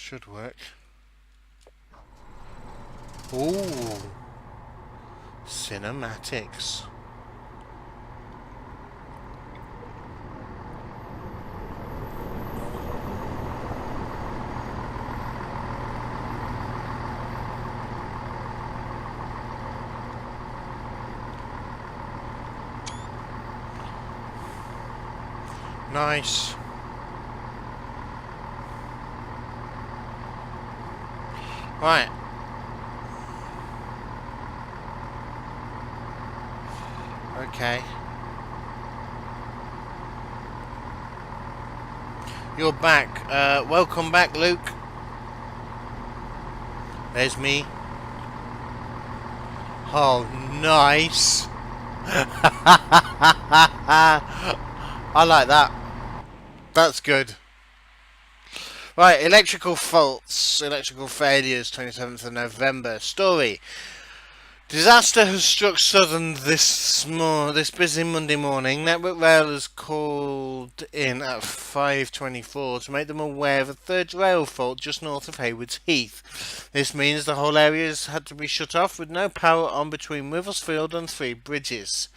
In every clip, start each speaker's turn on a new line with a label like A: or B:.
A: Should work. Ooh. Cinematics. Nice. Right. Okay. You're back. Welcome back, Luke. There's me. Oh, nice. I like that. That's good. Right, electrical faults, electrical failures, 27th of November. Story. Disaster has struck Southern this busy Monday morning. Network Rail has called in at 5:24 to make them aware of a third rail fault just north of Haywards Heath. This means the whole area has had to be shut off with no power on between Wivelsfield and Three Bridges.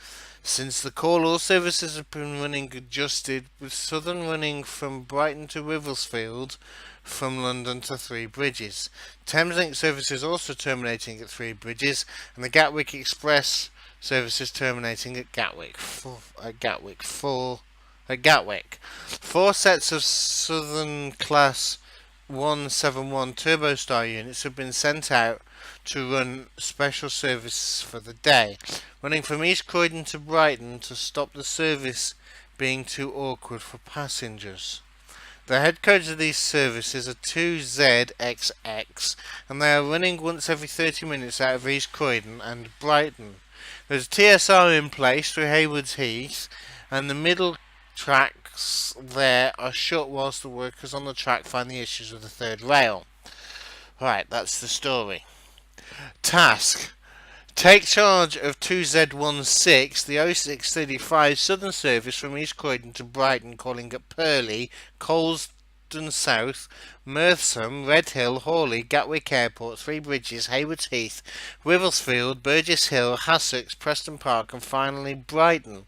A: Since the call, all services have been running adjusted, with Southern running from Brighton to Wivelsfield, from London to Three Bridges. Thameslink services also terminating at Three Bridges, and the Gatwick Express services terminating at Gatwick. Four sets of Southern Class 171 Turbostar units have been sent out to run special service for the day, running from East Croydon to Brighton to stop the service being too awkward for passengers. The head codes of these services are 2ZXX, and they are running once every 30 minutes out of East Croydon and Brighton. There's a TSR in place through Haywards Heath, and the middle tracks there are shut whilst the workers on the track find the issues with the third rail. Right, that's the story. Task. Take charge of 2Z16, the 0635 Southern service from East Croydon to Brighton, calling at Purley, Colston South, Mertham, Redhill, Hawley, Gatwick Airport, Three Bridges, Haywards Heath, Wivelsfield, Burgess Hill, Hassocks, Preston Park, and finally Brighton,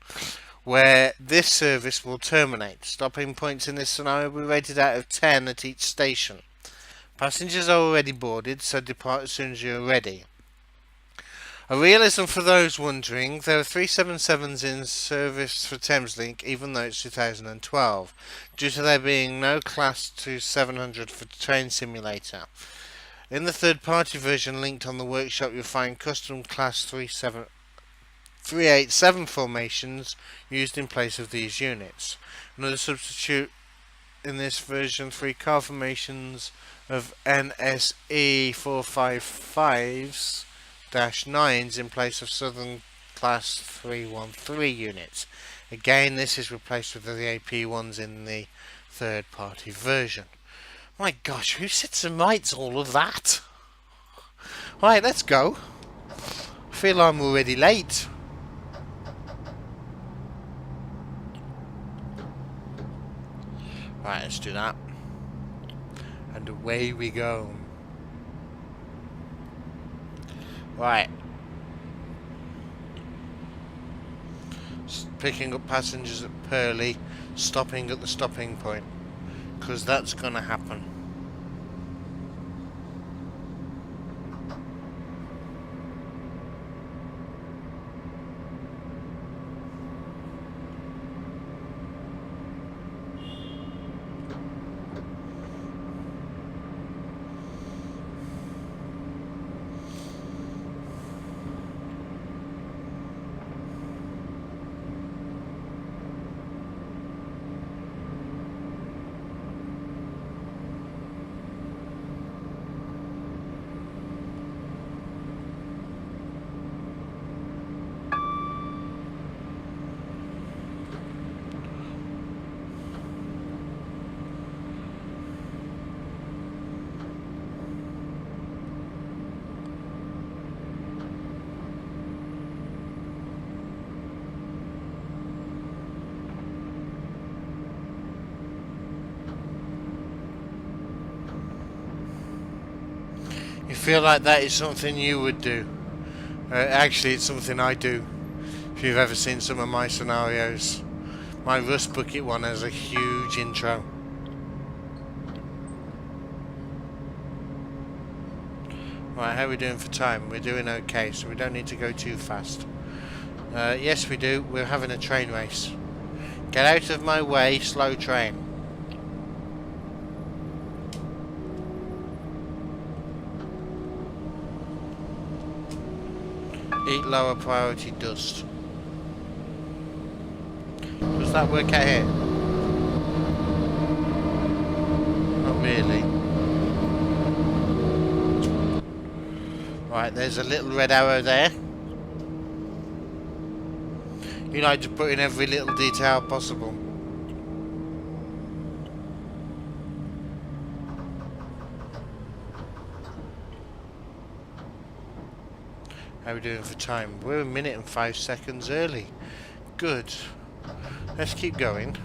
A: where this service will terminate. Stopping points in this scenario will be rated out of 10 at each station. Passengers are already boarded, so depart as soon as you are ready. A realism for those wondering, there are 377s in service for Thameslink even though it's 2012, due to there being no Class 2700 for Train Simulator. In the third-party version linked on the workshop you'll find custom Class 387 formations used in place of these units. Another substitute in this version, 3 car formations of NSE 455s -9s in place of Southern Class 313 units. Again, this is replaced with the AP ones in the third-party version. My gosh, who sits and writes all of that? Right, let's go. I feel I'm already late. Right, let's do that. And away we go. Right. Picking up passengers at Purley, stopping at the stopping point, because that's going to happen. You feel like that is something you would do. Actually, it's something I do. If you've ever seen some of my scenarios. My Rust Bucket one has a huge intro. Right, how are we doing for time? We're doing okay, so we don't need to go too fast. Yes, we do. We're having a train race. Get out of my way, slow train. Eat lower priority dust. Does that work out here? Not really. Right, there's a little red arrow there. You like to put in every little detail possible. How are we doing for time? We're 1 minute and 5 seconds early. Good. Let's keep going.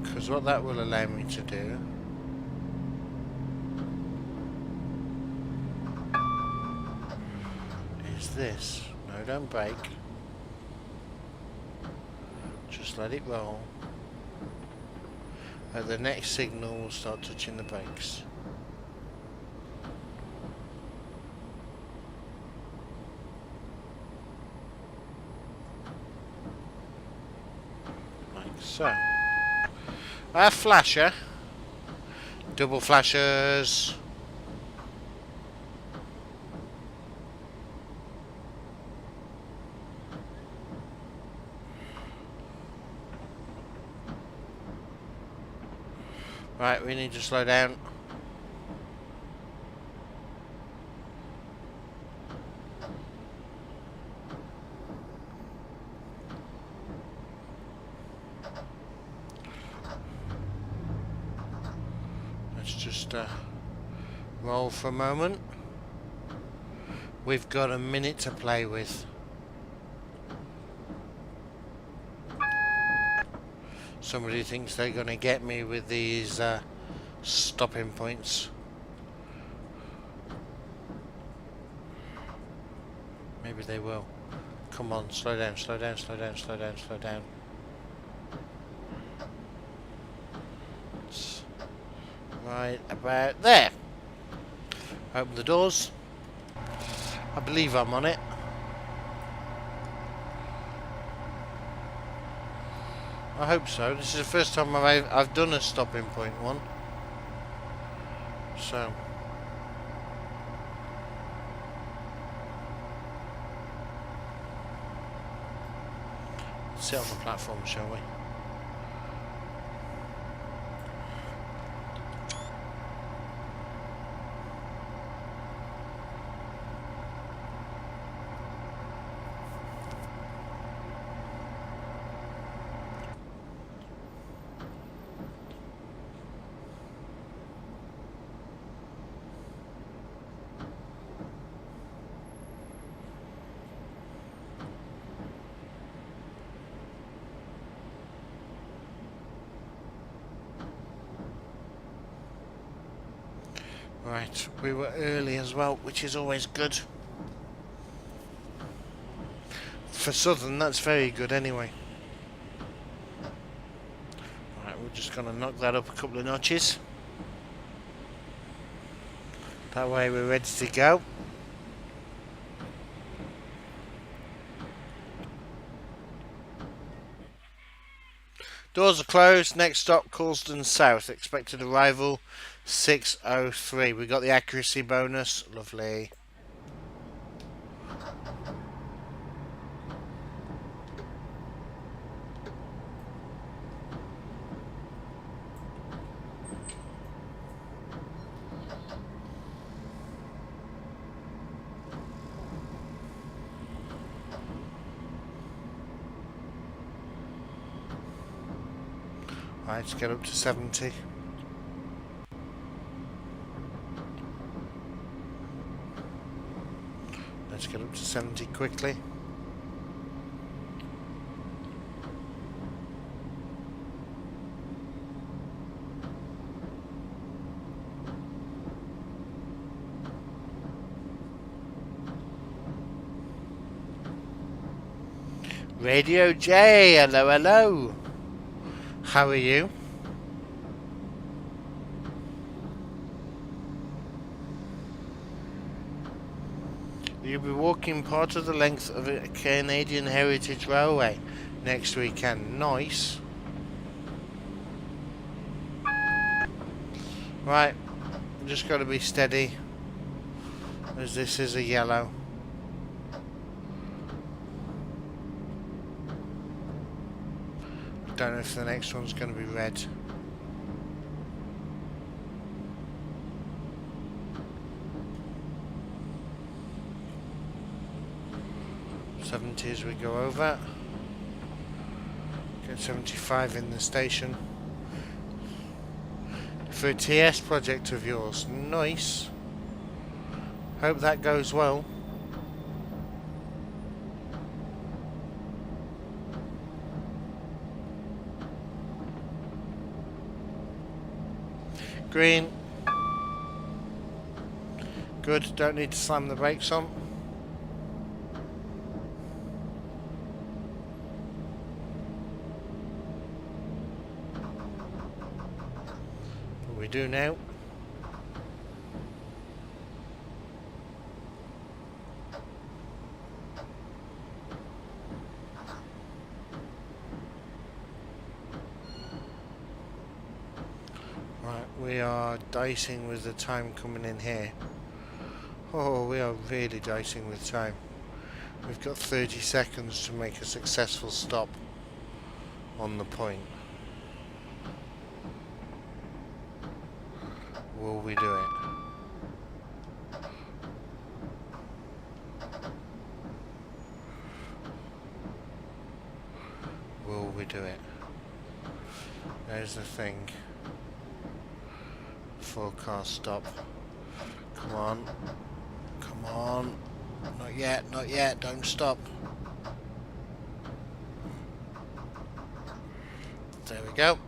A: Because what that will allow me to do is this. No, don't brake. Just let it roll. At the next signal, we'll start touching the brakes. So, our flasher, double flashers. Right, we need to slow down. Just roll for a moment. We've got a minute to play with. Somebody thinks they're going to get me with these stopping points. Maybe they will. Come on, slow down, slow down, slow down, slow down, slow down. Right about there. Open the doors. I believe I'm on it. I hope so. This is the first time I've done a stopping point one. So let's sit on the platform, shall we? Right, we were early as well, which is always good. For Southern, that's very good anyway. Right, we're just going to knock that up a couple of notches. That way we're ready to go. Doors are closed. Next stop, Coulsdon South. Expected arrival 6:03. We got the accuracy bonus. Lovely. Right, let's get up to 70. Let's get up to 70 quickly. Radio J, hello, hello. How are you? You'll be walking part of the length of a Canadian Heritage Railway next weekend. Nice. Right, just got to be steady, as this is a yellow. Don't know if the next one's going to be red. '70 as we go over. Get 75 in the station. For a TS project of yours. Nice. Hope that goes well. Green. Good, don't need to slam the brakes on. What we do now. We are dicing with the time coming in here. Oh, we are really dicing with time. We've got 30 seconds to make a successful stop on the point. Will we do it? Will we do it? There's the thing. Forecast stop. Come on. Come on. Not yet, not yet. Don't stop. There we go.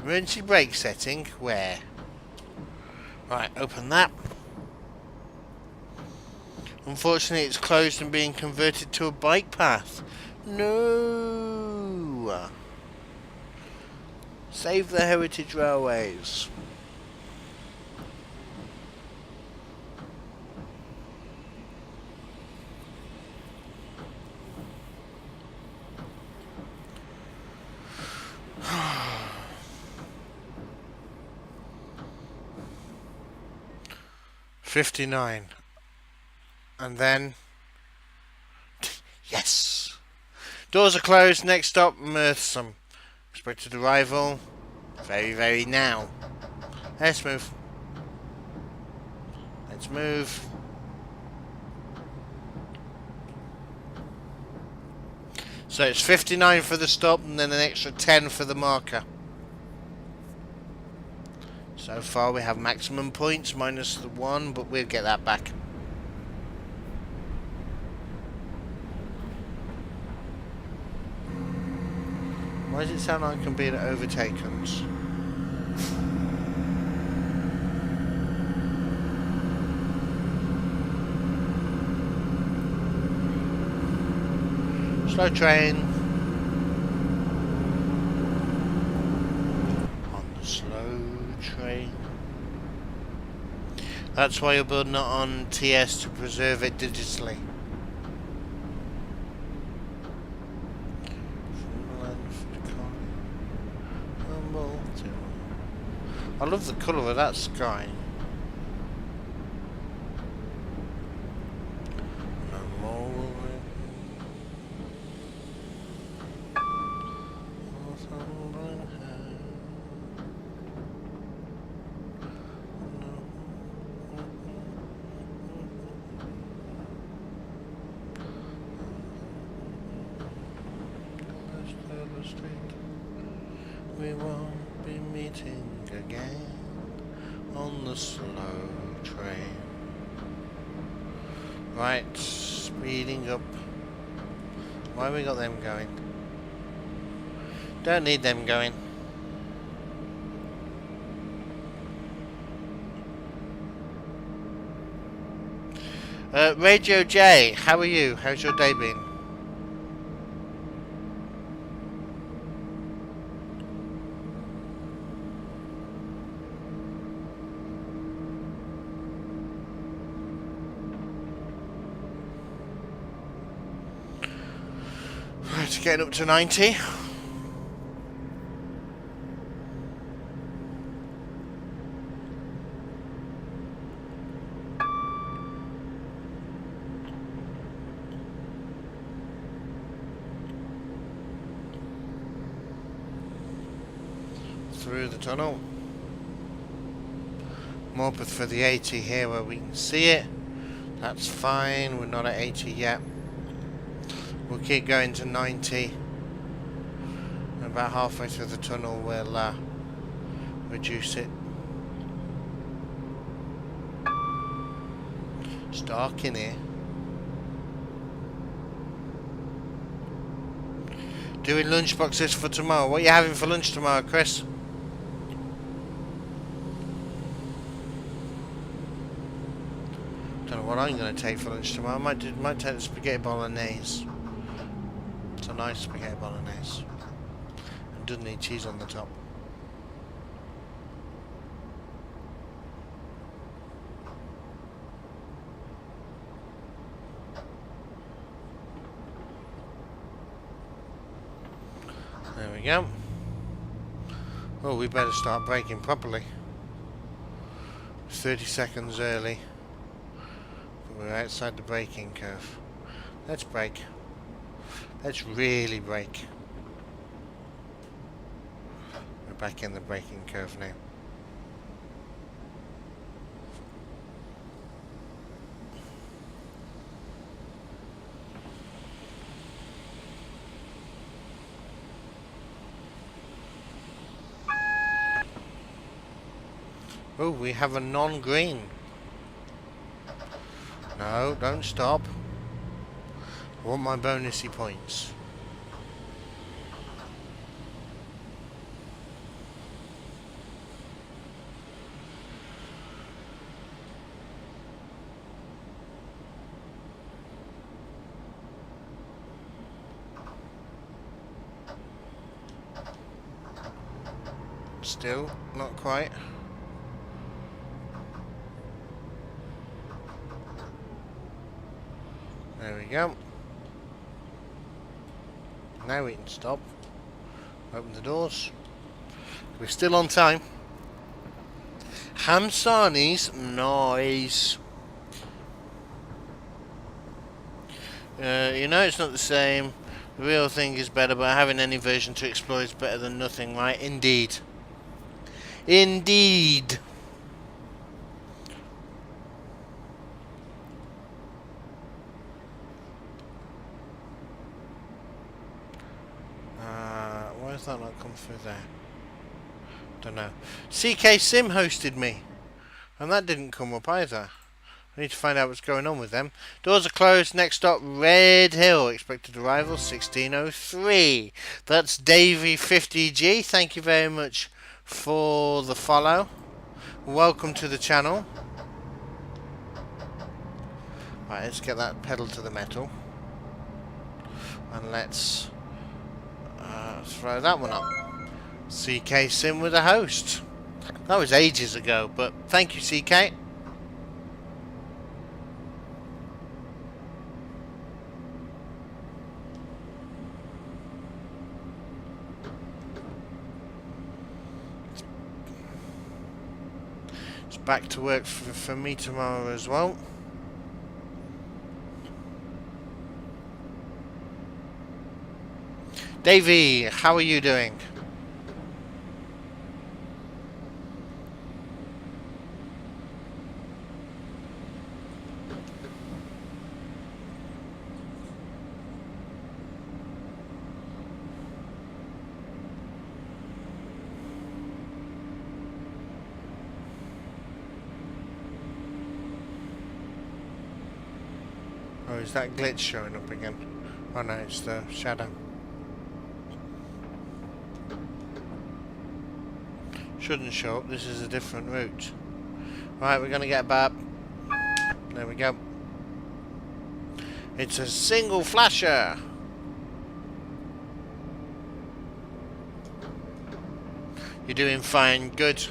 A: Emergency brake setting. Where? Right, open that. Unfortunately, it's closed and being converted to a bike path. No. Save the heritage railways. '59, and then yes. Doors are closed. Next stop, Merthsome. Expected arrival very now. Let's move. Let's move. So it's 59 for the stop and then an extra 10 for the marker. So far we have maximum points minus the 1, but we'll get that back. Why does it sound like I'm being overtaken? Slow train. On the slow train. That's why you're building it on TS, to preserve it digitally. I love the colour of that sky. No more. We won't be meeting again on the slow train. Right, speeding up. Why have we got them going? Don't need them going. Radio J, how are you? How's your day been? Just getting up to 90. Through the tunnel. Morpeth for the 80 here where we can see it. That's fine, we're not at 80 yet. We'll keep going to 90. And about halfway through the tunnel we'll reduce it. It's dark in here. Doing lunchboxes for tomorrow. What are you having for lunch tomorrow, Chris? Don't know what I'm going to take for lunch tomorrow. I might take the spaghetti bolognese. It's a nice spaghetti bolognese. It doesn't need cheese on the top. There we go. Oh, we better start braking properly. 30 seconds early. But we're outside the braking curve. Let's brake. Let's really brake. We're back in the braking curve now. Oh, we have a non-green. No, don't stop. I want my bonusy points. Still, not quite. There we go. Now we can stop. Open the doors. We're still on time. Ham sarnies, nice. You know it's not the same. The real thing is better, but having any version to explore is better than nothing, right? Indeed. Indeed. Why has that not come through there? Don't know. CK Sim hosted me, and that didn't come up either. I need to find out what's going on with them. Doors are closed. Next stop, Red Hill. Expected arrival 16:03. That's Davey50G. Thank you very much for the follow. Welcome to the channel. Right, let's get that pedal to the metal, and let's throw that one up. CK Sim with a host. That was ages ago, but thank you, CK. It's back to work for me tomorrow as well. Davey, how are you doing? Oh, is that glitch showing up again? Oh no, it's the shadow. Shouldn't show up, this is a different route. Right, we're gonna get back. There we go. It's a single flasher. You're doing fine, good.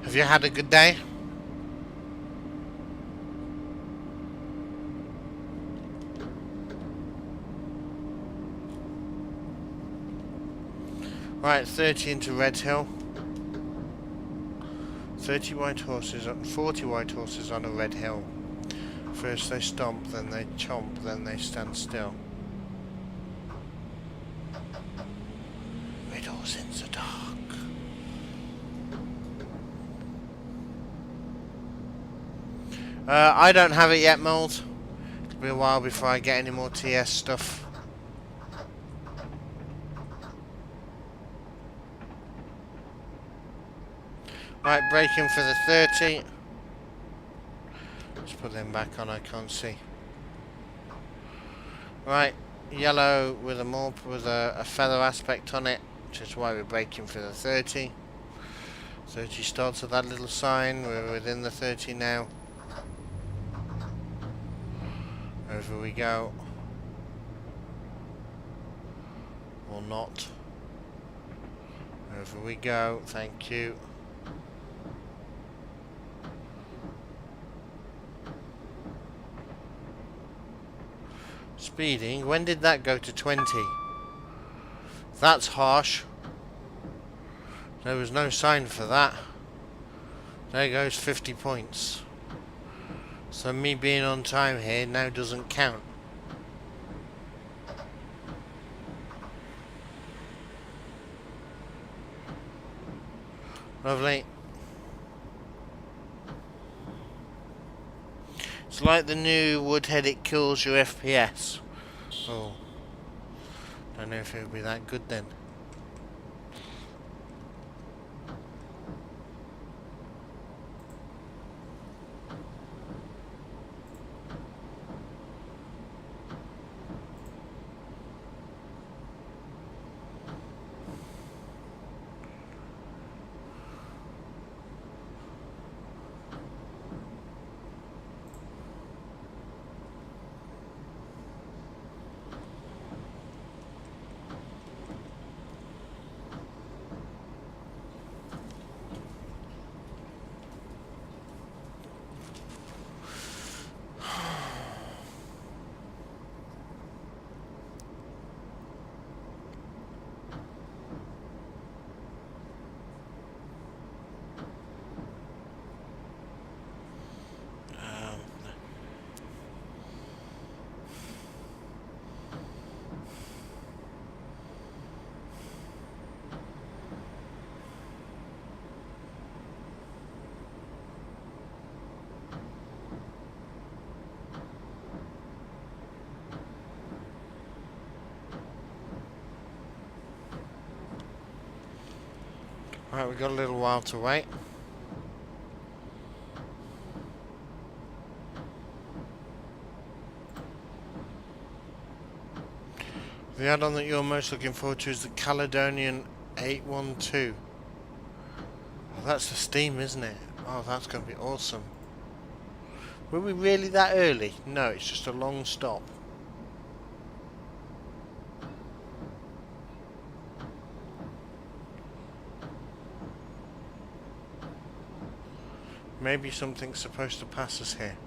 A: Have you had a good day? Right, 30 into Red Hill. 30 white horses, 40 white horses on a red hill. First they stomp, then they chomp, then they stand still. Riddles in the dark. I don't have it yet, Mould. It'll be a while before I get any more TS stuff. Right, braking for the 30. Let's put them back on, I can't see. Right, yellow with a feather aspect on it, which is why we're braking for the 30. 30 starts at that little sign, we're within the 30 now. Over we go. Or not. Over we go, thank you. Speeding, when did that go to 20? That's harsh. There was no sign for that. There goes 50 points. So me being on time here now doesn't count. Lovely. It's like the new Woodhead, it kills your FPS. Oh. Don't know if it would be that good then. Right, we've got a little while to wait. The add-on that you're most looking forward to is the Caledonian 812. Oh, that's the Steam, isn't it? Oh, that's going to be awesome. Were we really that early? No, it's just a long stop. Maybe something's supposed to pass us here,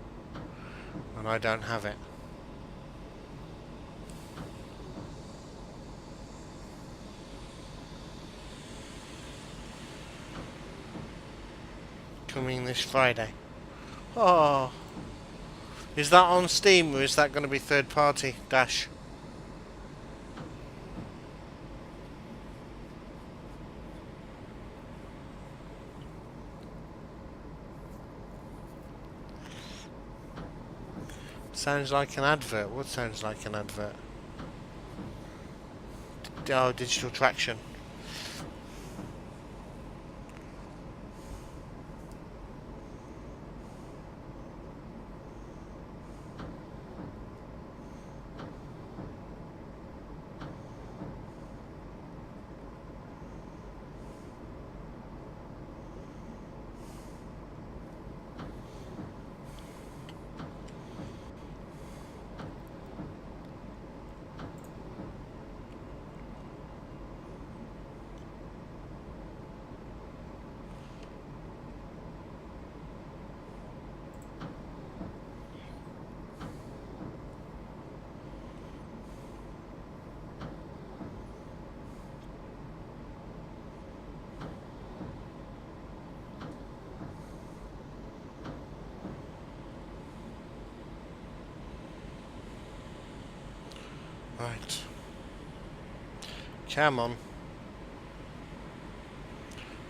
A: and I don't have it. Coming this Friday. Oh, is that on Steam or is that going to be third party? Dash. Sounds like an advert. What sounds like an advert? Oh, digital traction. Right. Come on.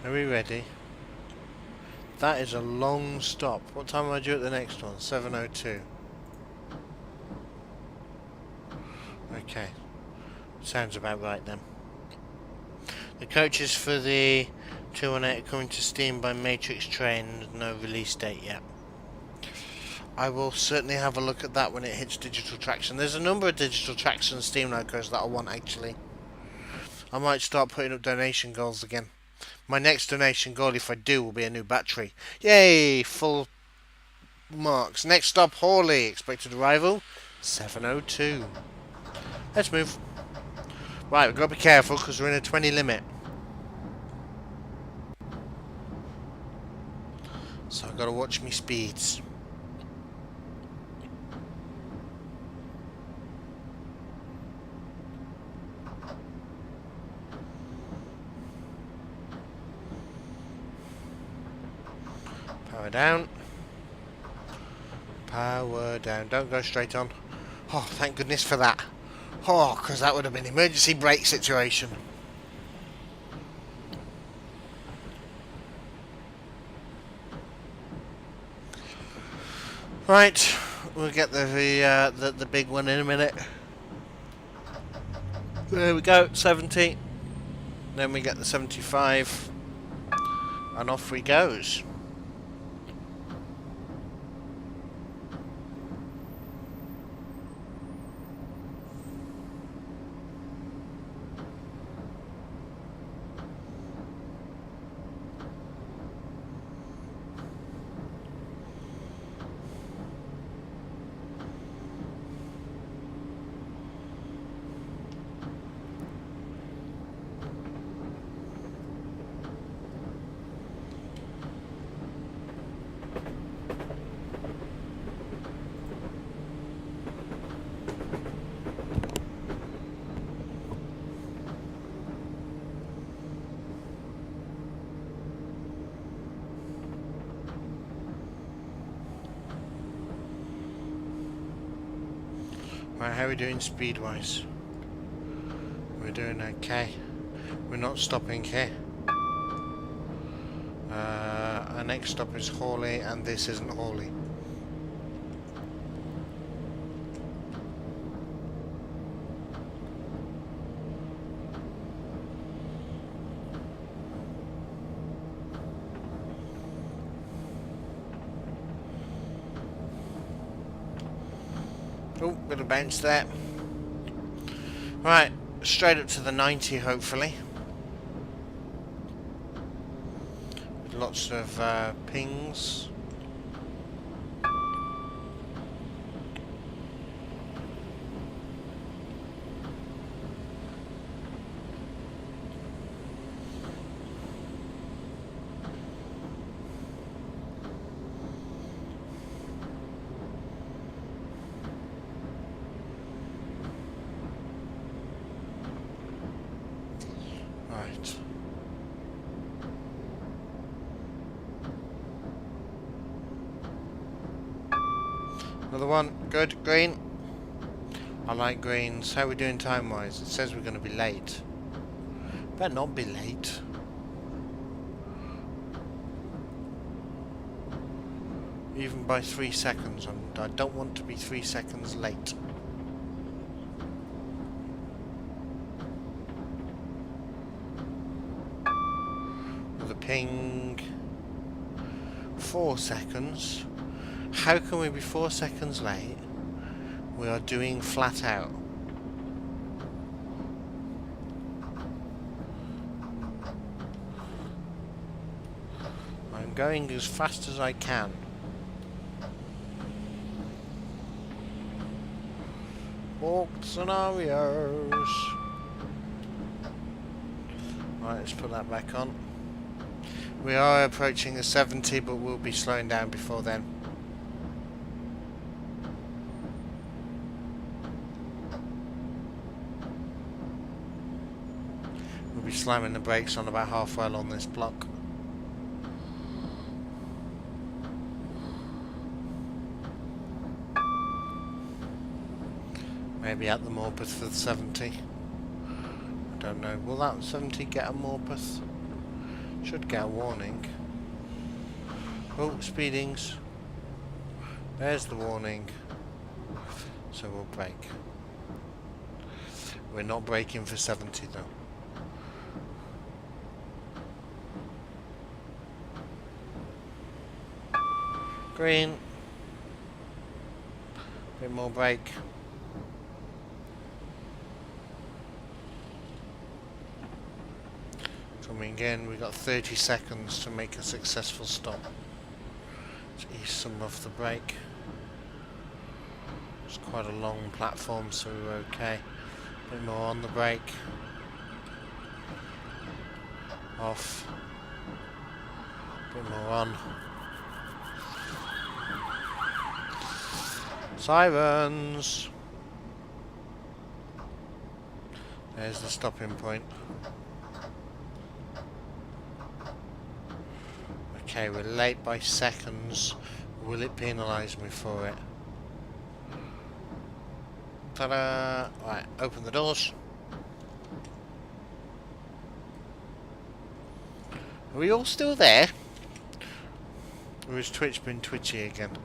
A: Are we ready? That is a long stop. What time am I due at the next one? 7:02. Okay. Sounds about right then. The coaches for the 218 are coming to Steam by Matrix Train. No release date yet. I will certainly have a look at that when it hits digital traction. There's a number of digital traction Steam logos that I want actually. I might start putting up donation goals again. My next donation goal, if I do, will be a new battery. Yay! Full marks. Next stop, Hawley. Expected arrival, 7:02. Let's move. Right, we've got to be careful because we're in a 20 limit. So I've got to watch me speeds. Power down. Power down. Don't go straight on. Oh, thank goodness for that. Oh, because that would have been an emergency brake situation. Right, we'll get the big one in a minute. There we go, 70. Then we get the 75, and off we goes. Right, how are we doing speed-wise? We're doing okay. We're not stopping here. Our next stop is Hawley, and this isn't Hawley. Oh, bit of bounce there. Right, straight up to the 90 hopefully. With lots of pings. Right. Another one. Good. Green. I like greens. How are we doing time-wise? It says we're going to be late. Better not be late. Even by 3 seconds. I don't want to be 3 seconds late. Ping. 4 seconds. How can we be 4 seconds late? We are doing flat out. I'm going as fast as I can. Walk scenarios. Right, let's put that back on. We are approaching the 70, but we'll be slowing down before then. We'll be slamming the brakes on about halfway along this block. Maybe maybe at the Morpeth for the 70. I don't know. Will that 70 get a Morpeth? Should get a warning. Oh, speedings. There's the warning. So we'll brake. We're not braking for 70 though. Green. Bit more brake. Coming in, we've got 30 seconds to make a successful stop. Let's ease some of the brake. It's quite a long platform, so we're okay. A bit more on the brake. Off. A bit more on. Sirens! There's the stopping point. Okay, we're late by seconds. Will it penalise me for it? Ta-da! Right, open the doors. Are we all still there? Or has Twitch been twitchy again?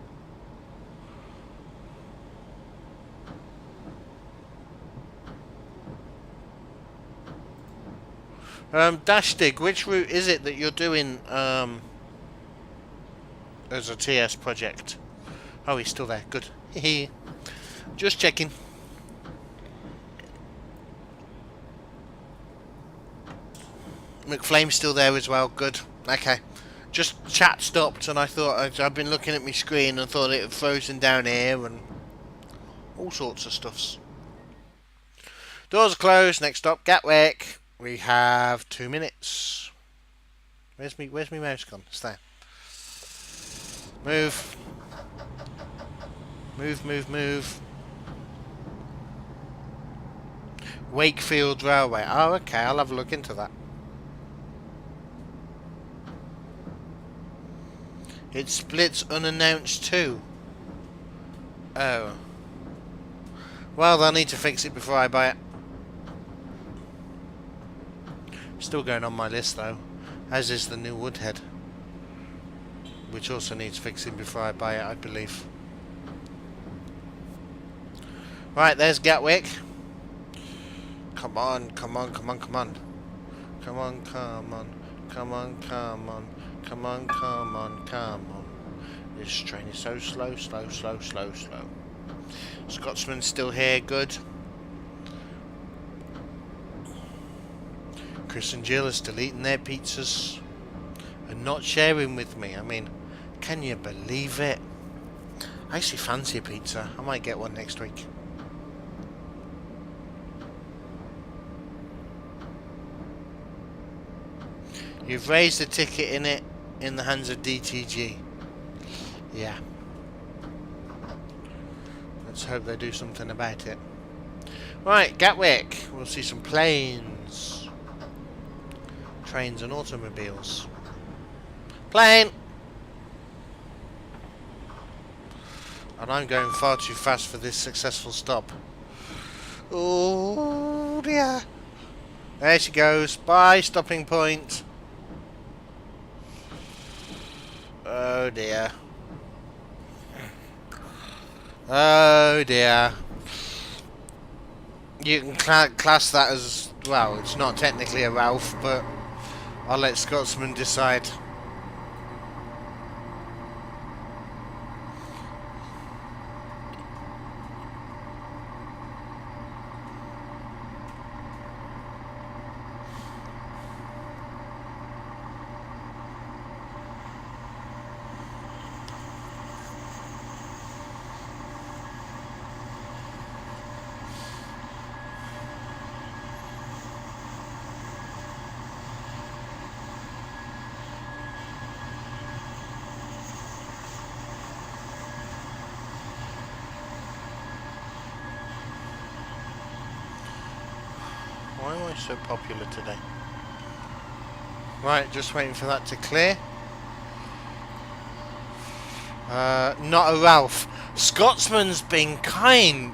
A: Dash Dig, which route is it that you're doing as a TS project? Oh, he's still there. Good. Just checking. McFlame's still there as well. Good. Okay. Just chat stopped and I thought I've been looking at my screen and thought it had frozen down here and all sorts of stuffs. Doors are closed. Next stop, Gatwick. We have 2 minutes. Where's me mouse gone? It's there. Move. Move, move, move. Wakefield Railway. Oh, okay. I'll have a look into that. It splits unannounced too. Oh. Well, they'll need to fix it before I buy it. Still going on my list though, as is the new Woodhead, which also needs fixing before I buy it, I believe. Right, there's Gatwick. Come on, come on, come on, come on. Come on, come on. Come on, come on. Come on, come on, come on. This train is so slow, slow, slow, slow, slow. Scotsman's still here, good. Chris and Jill are still eating their pizzas and not sharing with me. I mean, can you believe it? I actually fancy a pizza. I might get one next week. You've raised the ticket in the hands of DTG. Yeah. Let's hope they do something about it. Right, Gatwick. We'll see some planes. Trains and automobiles. Plane! And I'm going far too fast for this successful stop. Oh dear. There she goes. Bye, stopping point. Oh dear. Oh dear. You can class that as, well, it's not technically a Ralph, but I'll let Scotsman decide. Why am I so popular today? Right, just waiting for that to clear. Not a Ralph. Scotsman's been kind.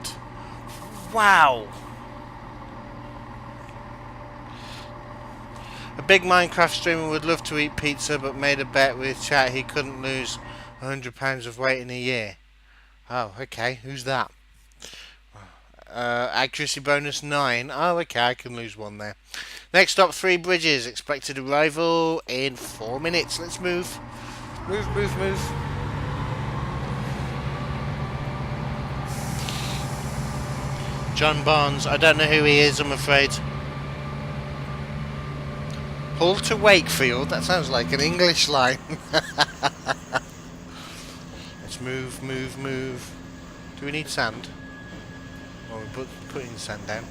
A: Wow! A big Minecraft streamer would love to eat pizza, but made a bet with chat he couldn't lose £100 of weight in a year. Oh, okay. Who's that? Accuracy bonus 9. Oh, okay. I can lose one there. Next stop, 3 bridges. Expected arrival in 4 minutes. Let's move. Move, move, move. John Barnes. I don't know who he is, I'm afraid. Hull to Wakefield. That sounds like an English line. Let's move, move, move. Do we need sand? Well, we're putting sand down.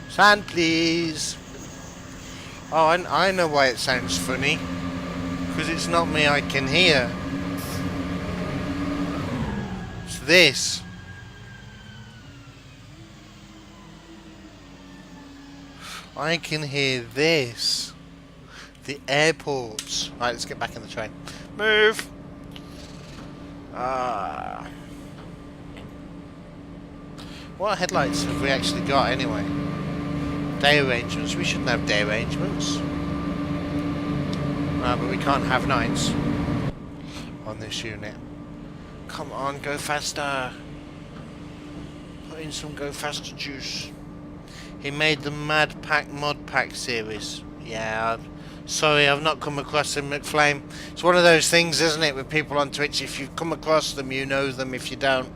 A: Sand, please. Oh, I know why it sounds funny. Because it's not me I can hear. It's this. I can hear this. The airports. Right, let's get back in the train. Move! What headlights have we actually got anyway? Day arrangements. We shouldn't have day arrangements. But we can't have nights on this unit. Come on, go faster. Put in some go faster juice. He made the Mad Pack Mod Pack series. Yeah, sorry, I've not come across him, McFlame. It's one of those things, isn't it, with people on Twitch. If you come across them, you know them. If you don't,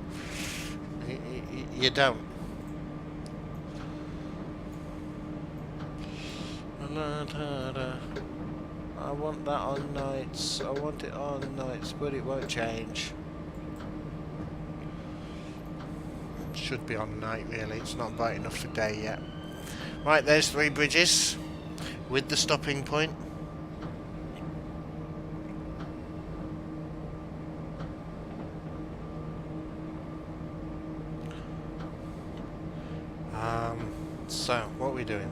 A: you don't. I want that on nights. I want it on nights, but it won't change. Should be on night, really. It's not bright enough for day yet. Right, there's 3 bridges with the stopping point. So, what are we doing?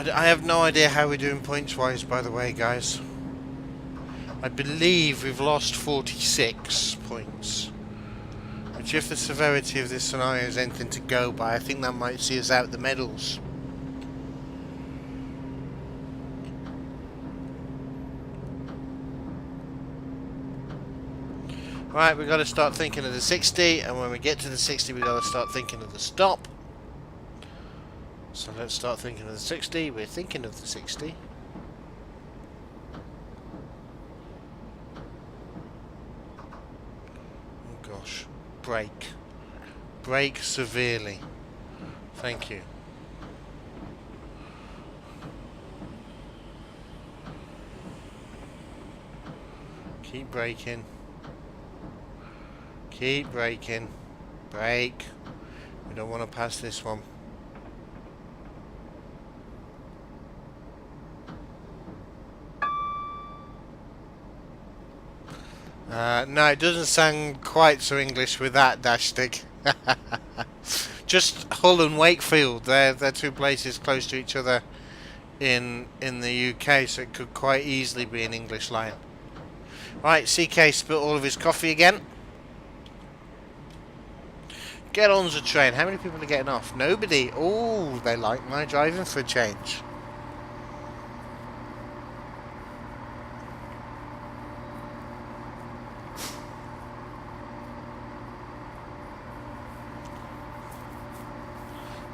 A: I have no idea how we're doing points-wise, by the way, guys. I believe we've lost 46 points. Which, if the severity of this scenario is anything to go by, I think that might see us out the medals. Right, we've got to start thinking of the 60, and when we get to the 60, we've got to start thinking of the stop. So let's start thinking of the 60. We're thinking of the 60. Oh gosh. Brake. Brake severely. Thank you. Keep braking. Keep braking. Brake. We don't want to pass this one. No, it doesn't sound quite so English with that dash stick. Just Hull and Wakefield, they're 2 places close to each other in the UK, so it could quite easily be an English line. Right, CK spilt all of his coffee again. Get on the train. How many people are getting off? Nobody. Oh, they like my driving for a change.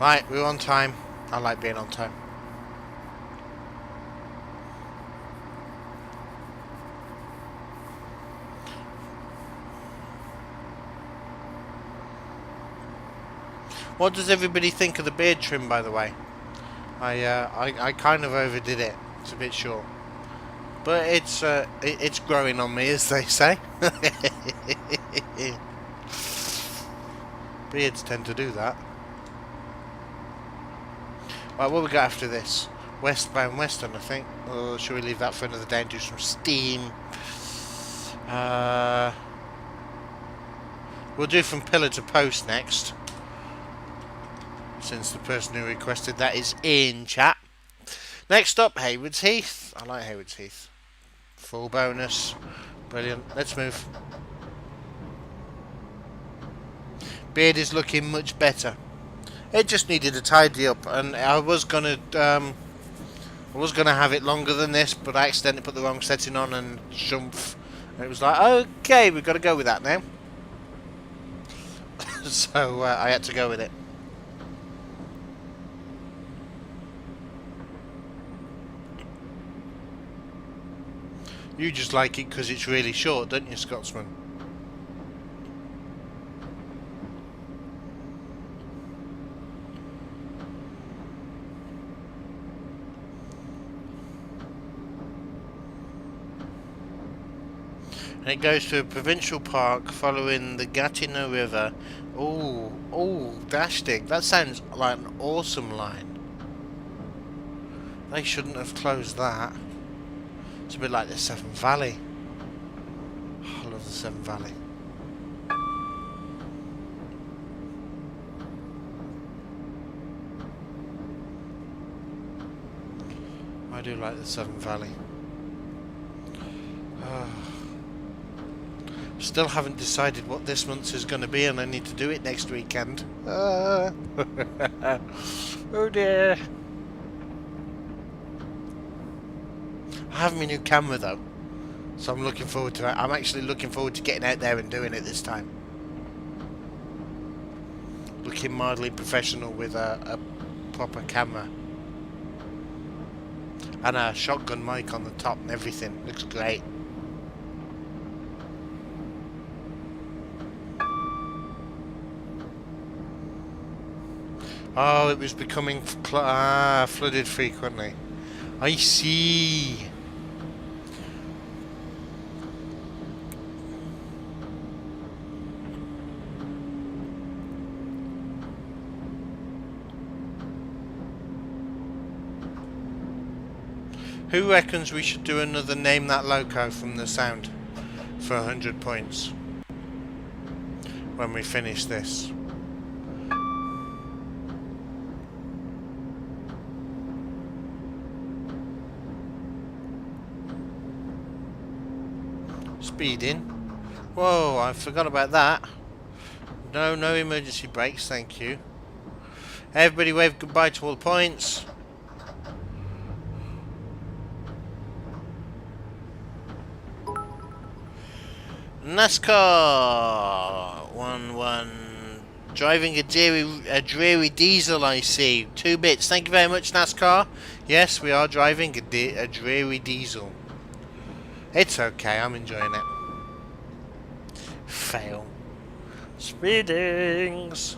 A: Right, we're on time. I like being on time. What does everybody think of the beard trim, by the way? I kind of overdid it. It's a bit short, but it's growing on me, as they say. Beards tend to do that. Right, what we got after this? Westbound Western, I think. Or should we leave that for another day and do some steam? Uh, we'll do from pillar to post next, since the person who requested that is in chat. Next up, Haywards Heath. I like Haywards Heath. Full bonus. Brilliant. Let's move. Beard is looking much better. It just needed a tidy up, and I was gonna have it longer than this, but I accidentally put the wrong setting on and shumph. And it was like, okay, we've got to go with that now. So I had to go with it. You just like it because it's really short, don't you, Scotsman? And it goes to a provincial park following the Gatineau River. Oh, Dashtig. That sounds like an awesome line. They shouldn't have closed that. It's a bit like the Severn Valley. Oh, I love the Severn Valley. I do like the Severn Valley. Still haven't decided what this month's is going to be, and I need to do it next weekend. Oh dear. I have my new camera though, so I'm looking forward to it. I'm actually looking forward to getting out there and doing it this time. Looking mildly professional with a proper camera. And a shotgun mic on the top and everything. Looks great. Oh, it was becoming flooded frequently. I see. Who reckons we should do another Name That Loco from the sound for 100 points when we finish this? Speeding. Whoa, I forgot about that. No emergency brakes, thank you. Everybody wave goodbye to all the points. NASCAR 1-1. Driving a dreary diesel, I see. 2 bits. Thank you very much, NASCAR. Yes, we are driving a dreary diesel. It's okay, I'm enjoying it. Fail. Speedings.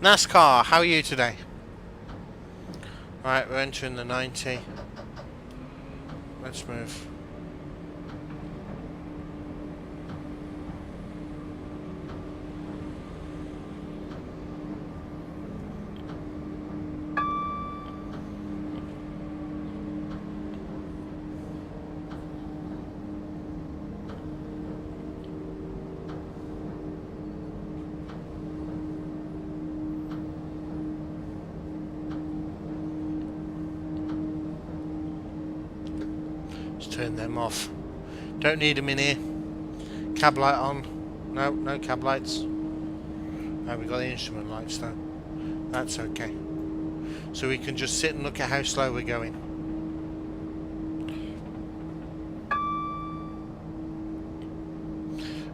A: NASCAR, how are you today? Right, we're entering the 90. Let's move. Turn them off. Don't need them in here. Cab light on. No cab lights. Oh, we got the instrument lights though. That's okay. So we can just sit and look at how slow we're going.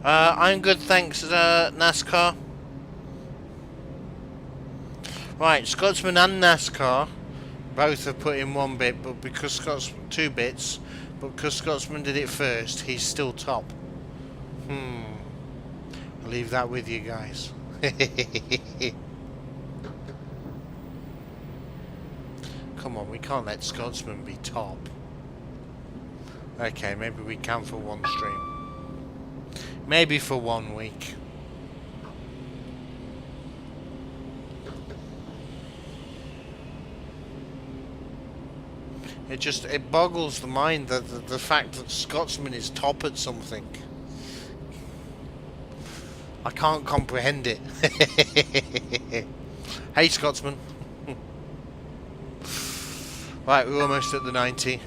A: I'm good, thanks, NASCAR. Right, Scotsman and NASCAR both have put in 1 bit, but because Scots 2 bits. But because Scotsman did it first, he's still top. I'll leave that with you guys. Come on, we can't let Scotsman be top. Okay, maybe we can for one stream. Maybe for 1 week. It boggles the mind that the fact that Scotsman is top at something. I can't comprehend it. Hey, Scotsman. Right, we're almost at the 90.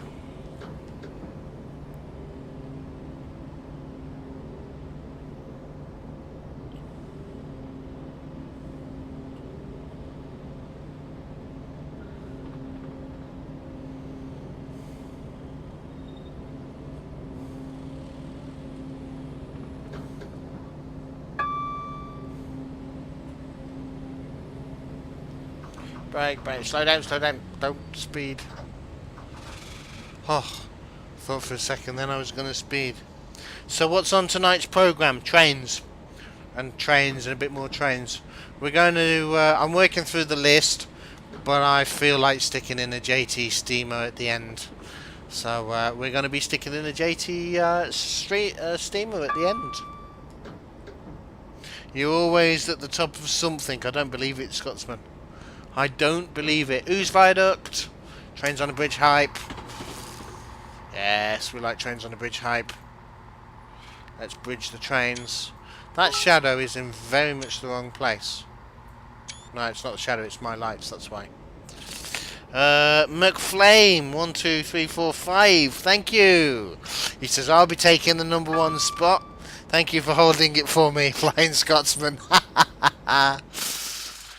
A: Brake, slow down, don't speed. Oh, thought for a second then I was going to speed. So what's on tonight's programme? Trains. And trains and a bit more trains. We're going to, I'm working through the list, but I feel like sticking in a JT steamer at the end. So we're going to be sticking in a JT steamer at the end. You're always at the top of something. I don't believe it, Scotsman. I don't believe it. Who's viaduct? Trains on a bridge hype. Yes, we like trains on a bridge hype. Let's bridge the trains. That shadow is in very much the wrong place. No, it's not the shadow, it's my lights, that's why. McFlame, 1, 2, 3, 4, 5. Thank you. He says, I'll be taking the #1 spot. Thank you for holding it for me, Flying Scotsman.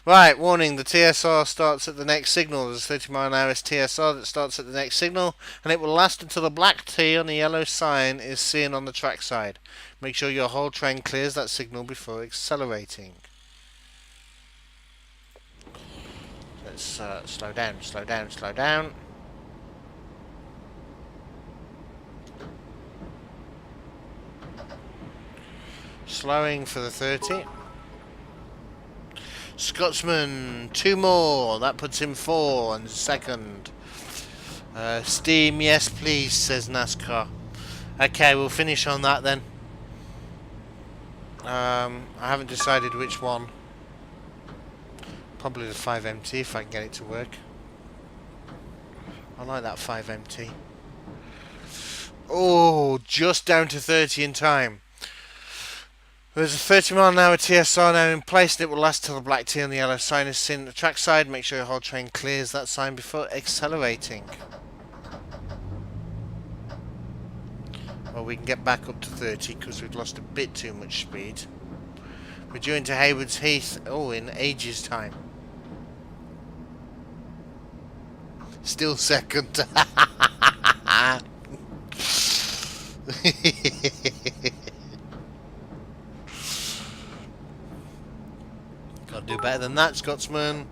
A: Right, warning, the TSR starts at the next signal. There's a 30-mile-an-hour TSR that starts at the next signal, and it will last until the black T on the yellow sign is seen on the track side. Make sure your whole train clears that signal before accelerating. Let's slow down. Slowing for the 30. Scotsman, 2 more. That puts him 4 and second. Steam, yes please, says NASCAR. Okay, we'll finish on that then. I haven't decided which one. Probably the 5MT if I can get it to work. I like that 5MT. Oh, just down to 30 in time. There's a 30-mile-an-hour TSR now in place, and it will last till the black T on the yellow sign is seen at the track side. Make sure your whole train clears that sign before accelerating. Well, we can get back up to 30 because we've lost a bit too much speed. We're due into Haywards Heath, in ages time. Still second. Gotta do better than that, Scotsman.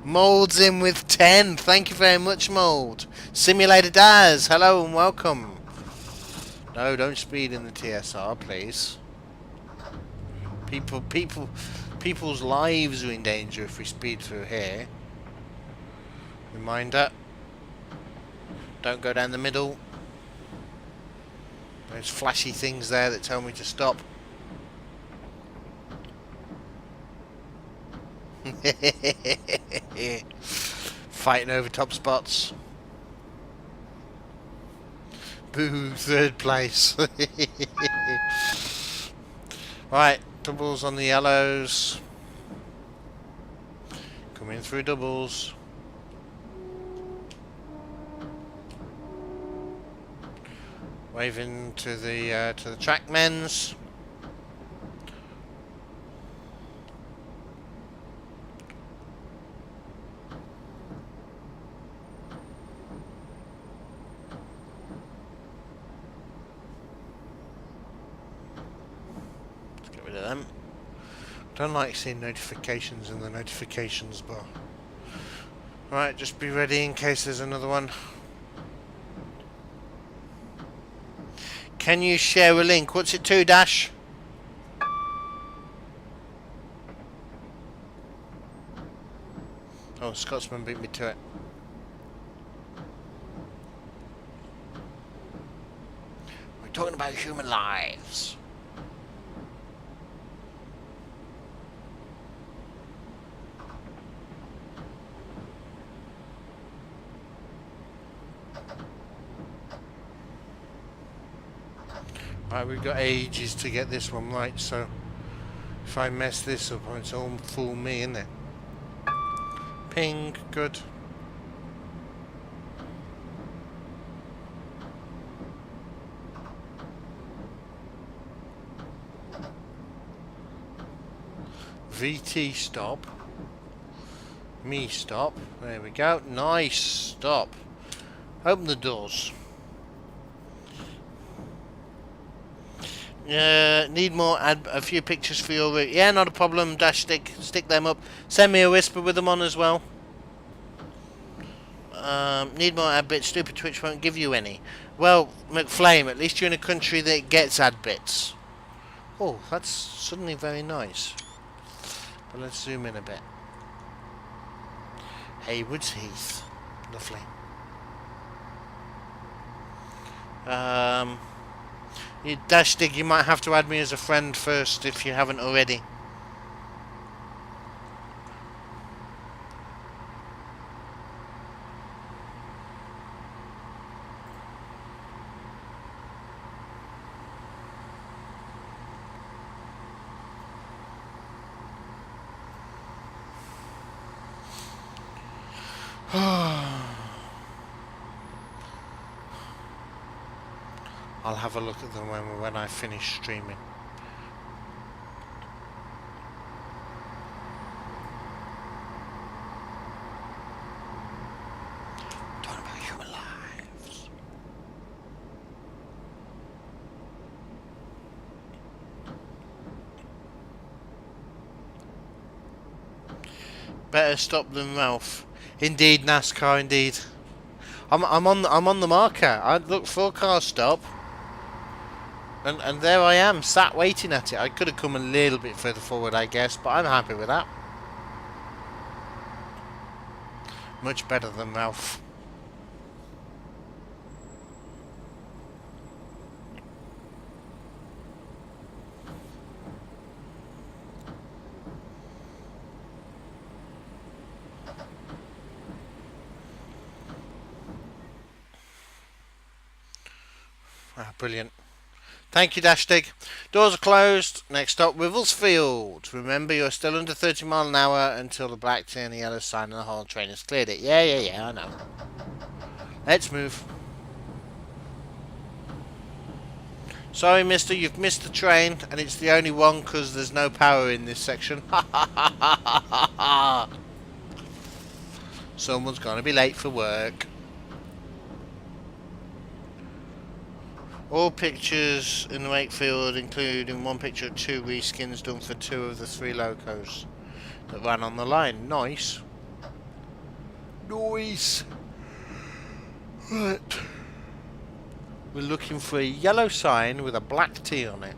A: Mold's in with 10. Thank you very much, Mold. Simulator Daz, hello and welcome. No, don't speed in the TSR, please. People's lives are in danger if we speed through here. Reminder. Don't go down the middle. There's flashy things there that tell me to stop. Fighting over top spots. Boo, 3rd place. Right, doubles on the yellows. Coming through doubles. Waving to the track men's. Them. Don't like seeing notifications in the notifications bar. Right, just be ready in case there's another one. Can you share a link? What's it to, Dash? Oh, Scotsman beat me to it. Talking about human lives. Right, we've got ages to get this one right, so if I mess this up, it's all fool me, isn't it? Ping, good. VT stop. Me stop. There we go. Nice stop. Open the doors. Need more, add a few pictures for your route. Yeah, not a problem. Dash stick them up. Send me a whisper with them on as well. Need more ad bits. Stupid Twitch won't give you any. Well, McFlame, at least you're in a country that gets ad bits. Oh, that's suddenly very nice. But let's zoom in a bit. Haywoods Heath. Lovely. Dashdig, you might have to add me as a friend first if you haven't already. I'll have a look at them when I finish streaming. Talking about human lives. Better stop than Ralph. Indeed, NASCAR. Indeed. I'm on the marker. I look for a car stop. And there I am, sat waiting at it. I could have come a little bit further forward, I guess, but I'm happy with that. Much better than Ralph. Ah, brilliant. Thank you, Dashtig. Doors are closed. Next stop, Wivelsfield. Remember, you're still under 30 miles an hour until the black T and the yellow sign and the whole train has cleared it. Yeah, I know. Let's move. Sorry, mister, you've missed the train, and it's the only one because there's no power in this section. Someone's going to be late for work. All pictures in the Wakefield, including one picture of 2 reskins done for 2 of the 3 locos that ran on the line. Nice. Nice. Right. We're looking for a yellow sign with a black T on it.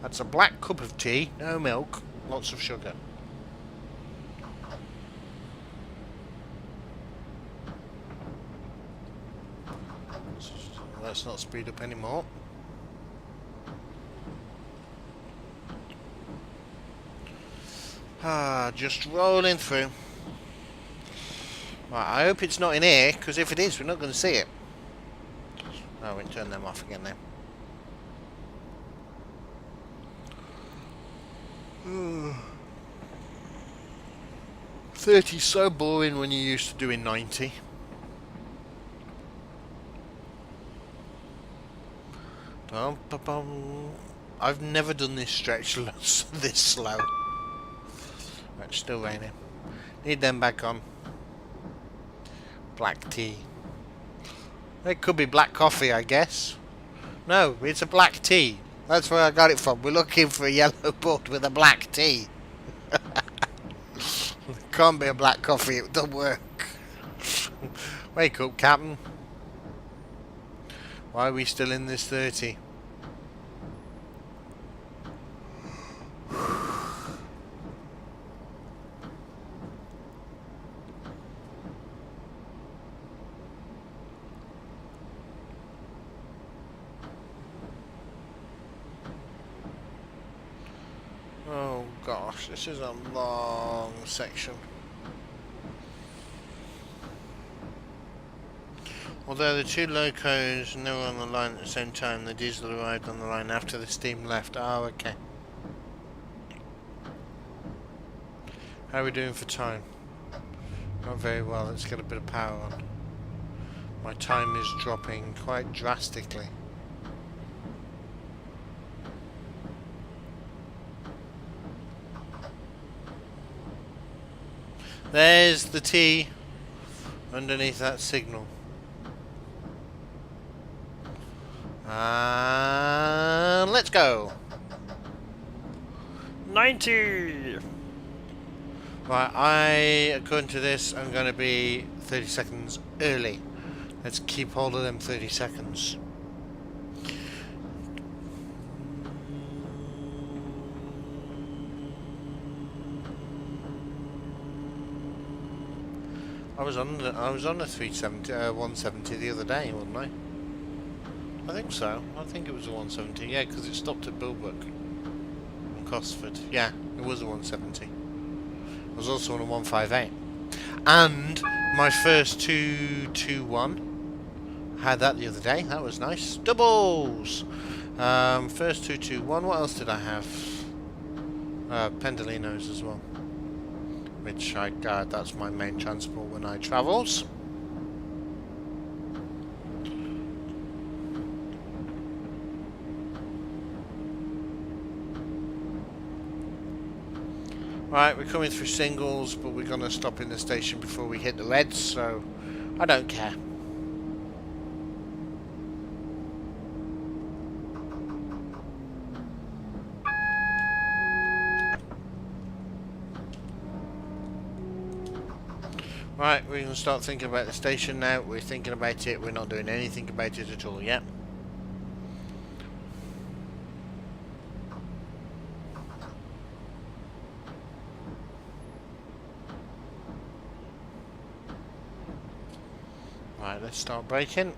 A: That's a black cup of tea, no milk, lots of sugar. Let's not speed up anymore. Just rolling through. Right, I hope it's not in here, because if it is, we're not going to see it. Oh, we can turn them off again now. 30 is so boring when you're used to doing 90. I've never done this stretch this slow. Right, it's still raining. Need them back on. Black tea. It could be black coffee, I guess. No, it's a black tea. That's where I got it from. We're looking for a yellow board with a black tea. It can't be a black coffee, it doesn't work. Wake up, Captain. Why are we still in this 30? Oh gosh, this is a long section. Although the two locos never on the line at the same time, the diesel arrived on the line after the steam left. Oh, okay. How are we doing for time? Not very well. Let's get a bit of power on. My time is dropping quite drastically. There's the T underneath that signal. Let's go. 90. Right, according to this, I'm going to be 30 seconds early. Let's keep hold of them 30 seconds. I was on a 370, 170 the other day, wasn't I? I think so. I think it was a 170. Yeah, because it stopped at Bilbrook and Cosford. Yeah, it was a 170. I was also on a 158, and my first 221. I had that the other day. That was nice. Doubles. First 221. What else did I have? Pendolinos as well, which that's my main transport when I travels. Right, we're coming through singles, but we're going to stop in the station before we hit the reds, so I don't care. Right, we're going to start thinking about the station now. We're thinking about it. We're not doing anything about it at all yet. Right, let's start braking.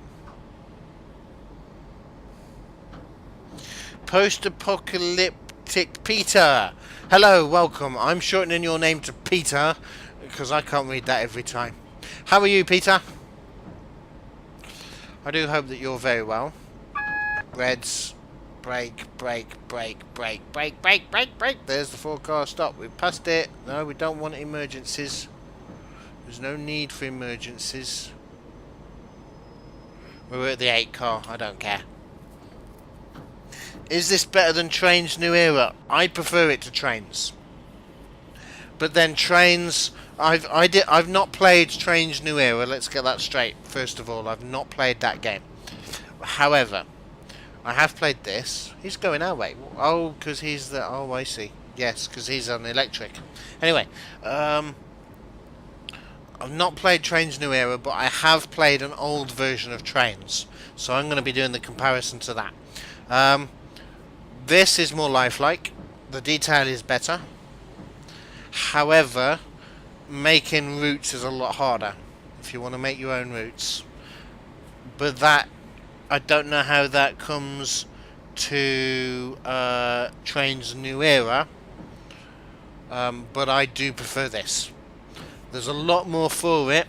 A: Post-apocalyptic Peter. Hello, welcome. I'm shortening your name to Peter because I can't read that every time. How are you, Peter? I do hope that you're very well. Reds. Brake, brake, brake, brake, brake, brake, brake, brake. There's the 4-car stop. We've passed it. No, we don't want emergencies. There's no need for emergencies. We're at the 8-car. I don't care. Is this better than Train's New Era? I prefer it to Train's. But then Train's... I've not played Train's New Era. Let's get that straight. First of all, I've not played that game. However, I have played this. He's going our way. Oh, because he's the... Oh, I see. Yes, because he's on electric. Anyway, I've not played Train's New Era, but I have played an old version of Trains. So I'm going to be doing the comparison to that. This is more lifelike. The detail is better. However, making routes is a lot harder if you want to make your own routes. But that, I don't know how that comes to Train's New Era. But I do prefer this. There's a lot more for it.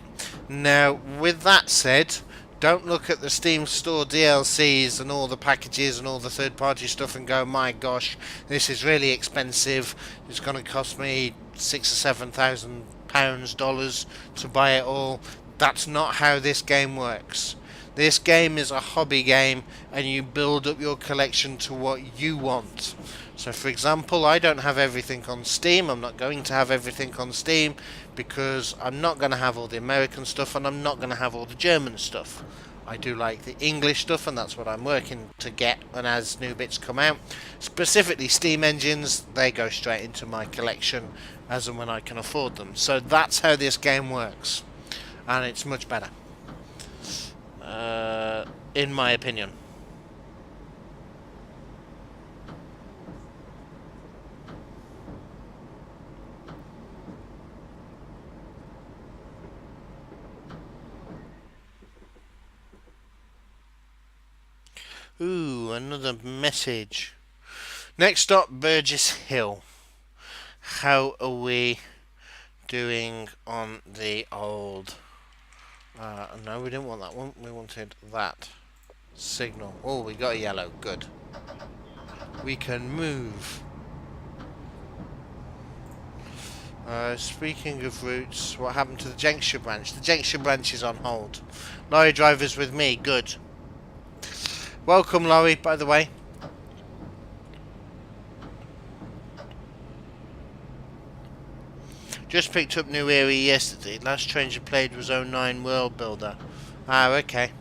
A: Now, with that said, don't look at the Steam Store DLCs and all the packages and all the third-party stuff and go, my gosh, this is really expensive. It's going to cost me £6,000 or £7,000 dollars to buy it all. That's not how this game works. This game is a hobby game, and you build up your collection to what you want. So, for example, I don't have everything on Steam. I'm not going to have everything on Steam because I'm not going to have all the American stuff and I'm not going to have all the German stuff. I do like the English stuff, and that's what I'm working to get. And as new bits come out, specifically Steam engines, they go straight into my collection as and when I can afford them. So that's how this game works, and it's much better, in my opinion. Ooh, another message. Next stop, Burgess Hill. How are we doing on the old... no, we didn't want that one. We wanted that signal. Oh, we got a yellow. Good. We can move. Speaking of routes, what happened to the Jenks branch? The Jenks branch is on hold. Lorry driver's with me. Good. Welcome, Laurie, by the way. Just picked up new area yesterday. Last train you played was 09 World Builder. Ah, okay.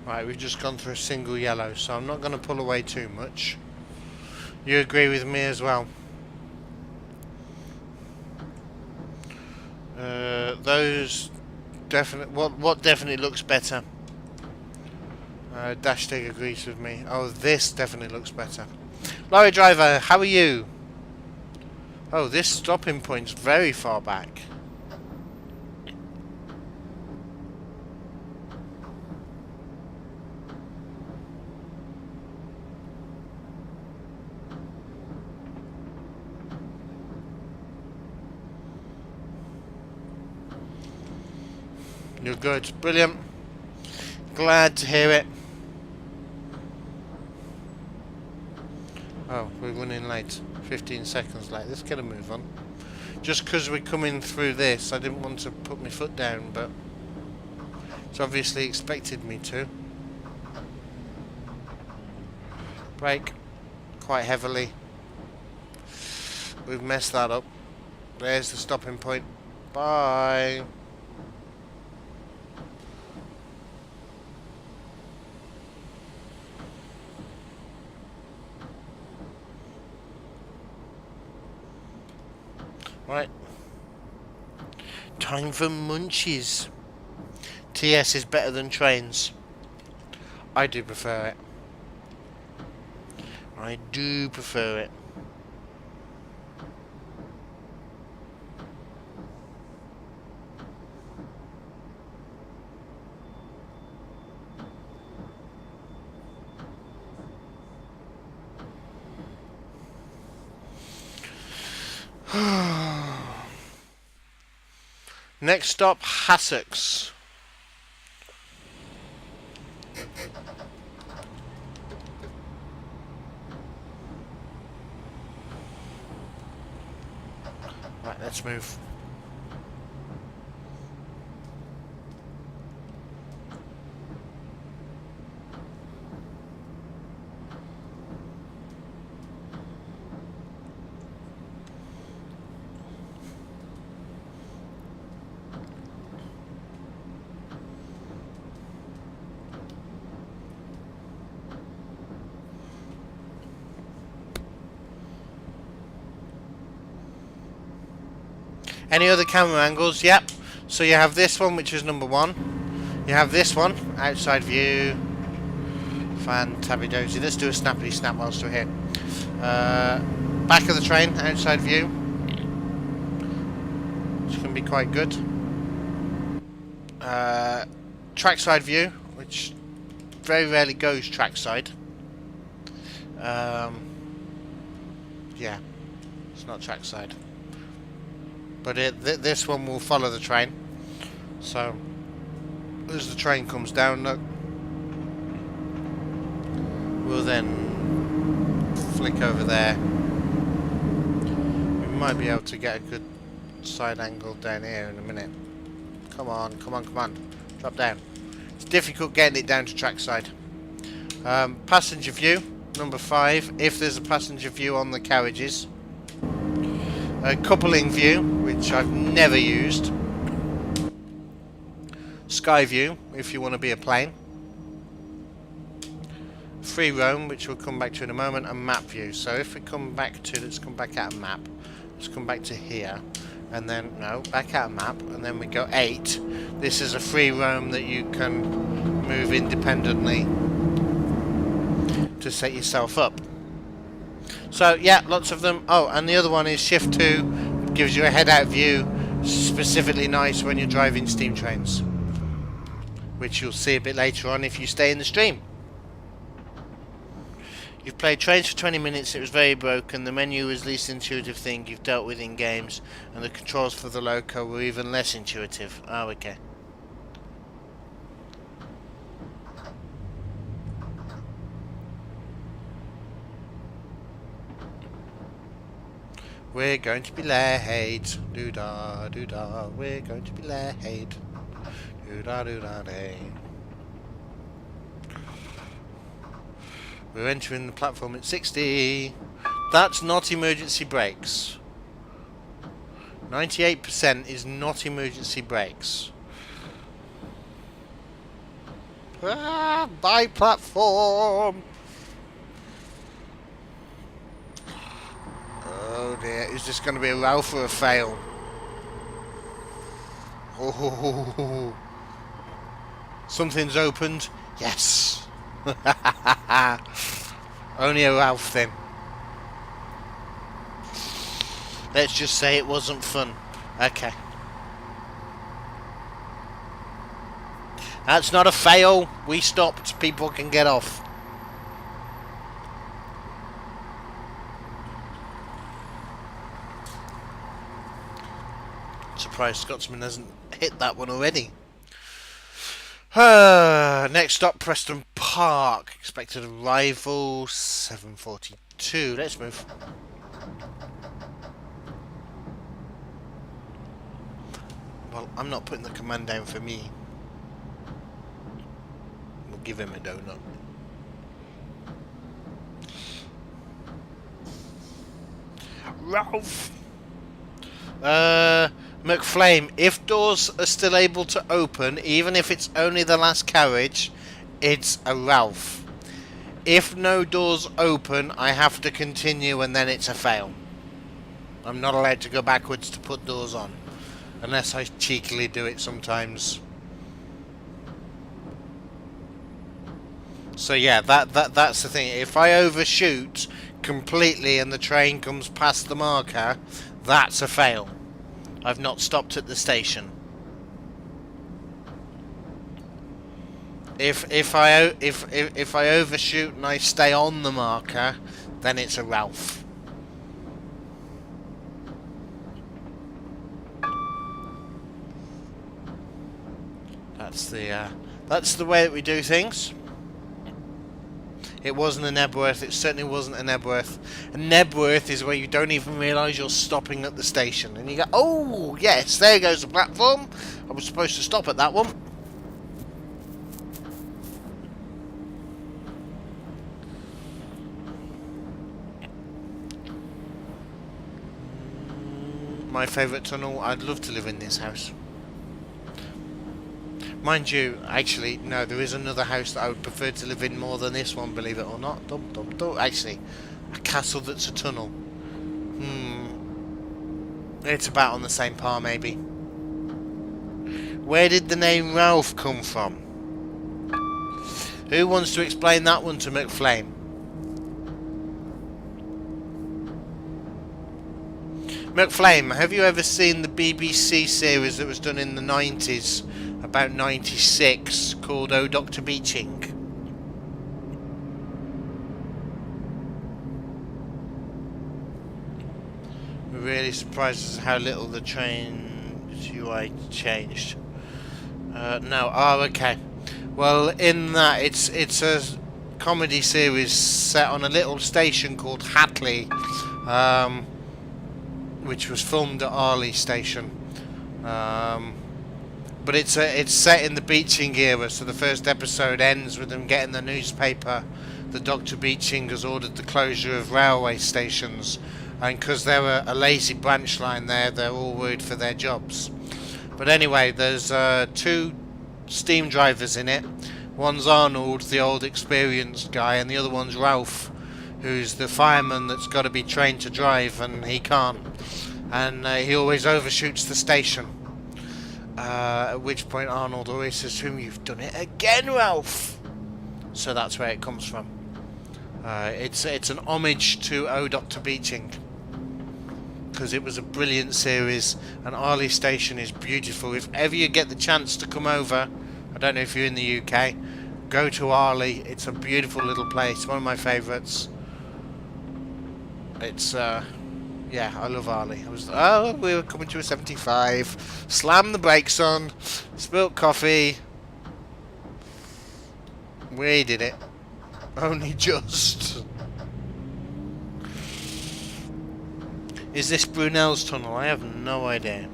A: Right, we've just gone through a single yellow, so I'm not going to pull away too much. You agree with me as well? Those definitely... What definitely looks better? Dashtag agrees with me. Oh, this definitely looks better. Lorry driver, how are you? Oh, this stopping point's very far back. You're good. Brilliant. Glad to hear it. Oh, we're running late. 15 seconds late. Let's get a move on. Just because we're coming through this, I didn't want to put my foot down, but it's obviously expected me to. Brake quite heavily. We've messed that up. There's the stopping point. Bye. Right. Time for munchies. TS is better than trains. I do prefer it. I do prefer it. Next stop, Hassocks. Right, let's move. Any other camera angles? Yep. So you have this one, which is number 1. You have this one, outside view. Fantabby-dozy. Let's do a snappity snap whilst we're here. Back of the train, outside view. Which can be quite good. Trackside view, which very rarely goes trackside. Yeah, it's not trackside. But this one will follow the train. So, as the train comes down, look, we'll then flick over there. We might be able to get a good side angle down here in a minute. Come on, come on, come on. Drop down. It's difficult getting it down to trackside. Passenger view, number 5, if there's a passenger view on the carriages. A coupling view, which I've never used. Sky view, if you want to be a plane. Free roam, which we'll come back to in a moment, and map view. So if we come back to, let's come back out of map. Let's come back to here. And then, no, back out of map. And then we go 8. This is a free roam that you can move independently to set yourself up. So, yeah, lots of them. Oh, and the other one is shift 2, Gives you a head-out view, specifically nice when you're driving steam trains, which you'll see a bit later on if you stay in the stream. You've played Trains for 20 minutes, it was very broken, the menu was the least intuitive thing you've dealt with in games, and the controls for the loco were even less intuitive. Oh, okay. We're going to be late. Doo-da, doo-da. We're going to be late. Doo-da, doo-da, day. We're entering the platform at 60. That's not emergency brakes. 98% is not emergency brakes. Ah, by platform. Oh dear, is this going to be a Ralph or a fail? Oh, something's opened. Yes. Only a Ralph then. Let's just say it wasn't fun. Okay. That's not a fail. We stopped. People can get off. Surprised Scotsman hasn't hit that one already. Next stop, Preston Park. Expected arrival 7:42. Let's move. Well, I'm not putting the command down for me. We'll give him a donut. Ralph! McFlame, if doors are still able to open, even if it's only the last carriage, it's a Ralph. If no doors open, I have to continue and then it's a fail. I'm not allowed to go backwards to put doors on. Unless I cheekily do it sometimes. So yeah, that's the thing. If I overshoot completely and the train comes past the marker, that's a fail. I've not stopped at the station. If I overshoot and I stay on the marker, then it's a Ralph. That's the way that we do things. It wasn't a Nebworth. It certainly wasn't a Nebworth. A Nebworth is where you don't even realise you're stopping at the station. And you go, oh, yes, there goes the platform. I was supposed to stop at that one. My favourite tunnel. I'd love to live in this house. Mind you, actually, no, there is another house that I would prefer to live in more than this one, believe it or not. Actually, a castle that's a tunnel. It's about on the same par, maybe. Where did the name Ralph come from? Who wants to explain that one to McFlame? McFlame, have you ever seen the BBC series that was done in the 90s? About 96, called Oh Dr. Beeching. We're really surprised as how little the train UI changed. No, oh okay. Well, in that it's a comedy series set on a little station called Hatley, which was filmed at Arley Station. But it's set in the Beeching era, so the first episode ends with them getting the newspaper that Dr. Beeching has ordered the closure of railway stations, and because they're a lazy branch line there, they're all worried for their jobs. But anyway, there's two steam drivers in it. One's Arnold, the old experienced guy, and the other one's Ralph, who's the fireman that's got to be trained to drive, and he can't. And he always overshoots the station. At which point Arnold always says to him, "You've done it again, Ralph." So that's where it comes from. It's an homage to Oh Dr. Beeching, because it was a brilliant series, and Arley Station is beautiful. If ever you get the chance to come over, I don't know if you're in the UK, go to Arley. It's a beautiful little place, one of my favourites. It's yeah, I love Arley. We were coming to a 75, slammed the brakes on, spilt coffee. We did it. Only just. Is this Brunel's tunnel? I have no idea.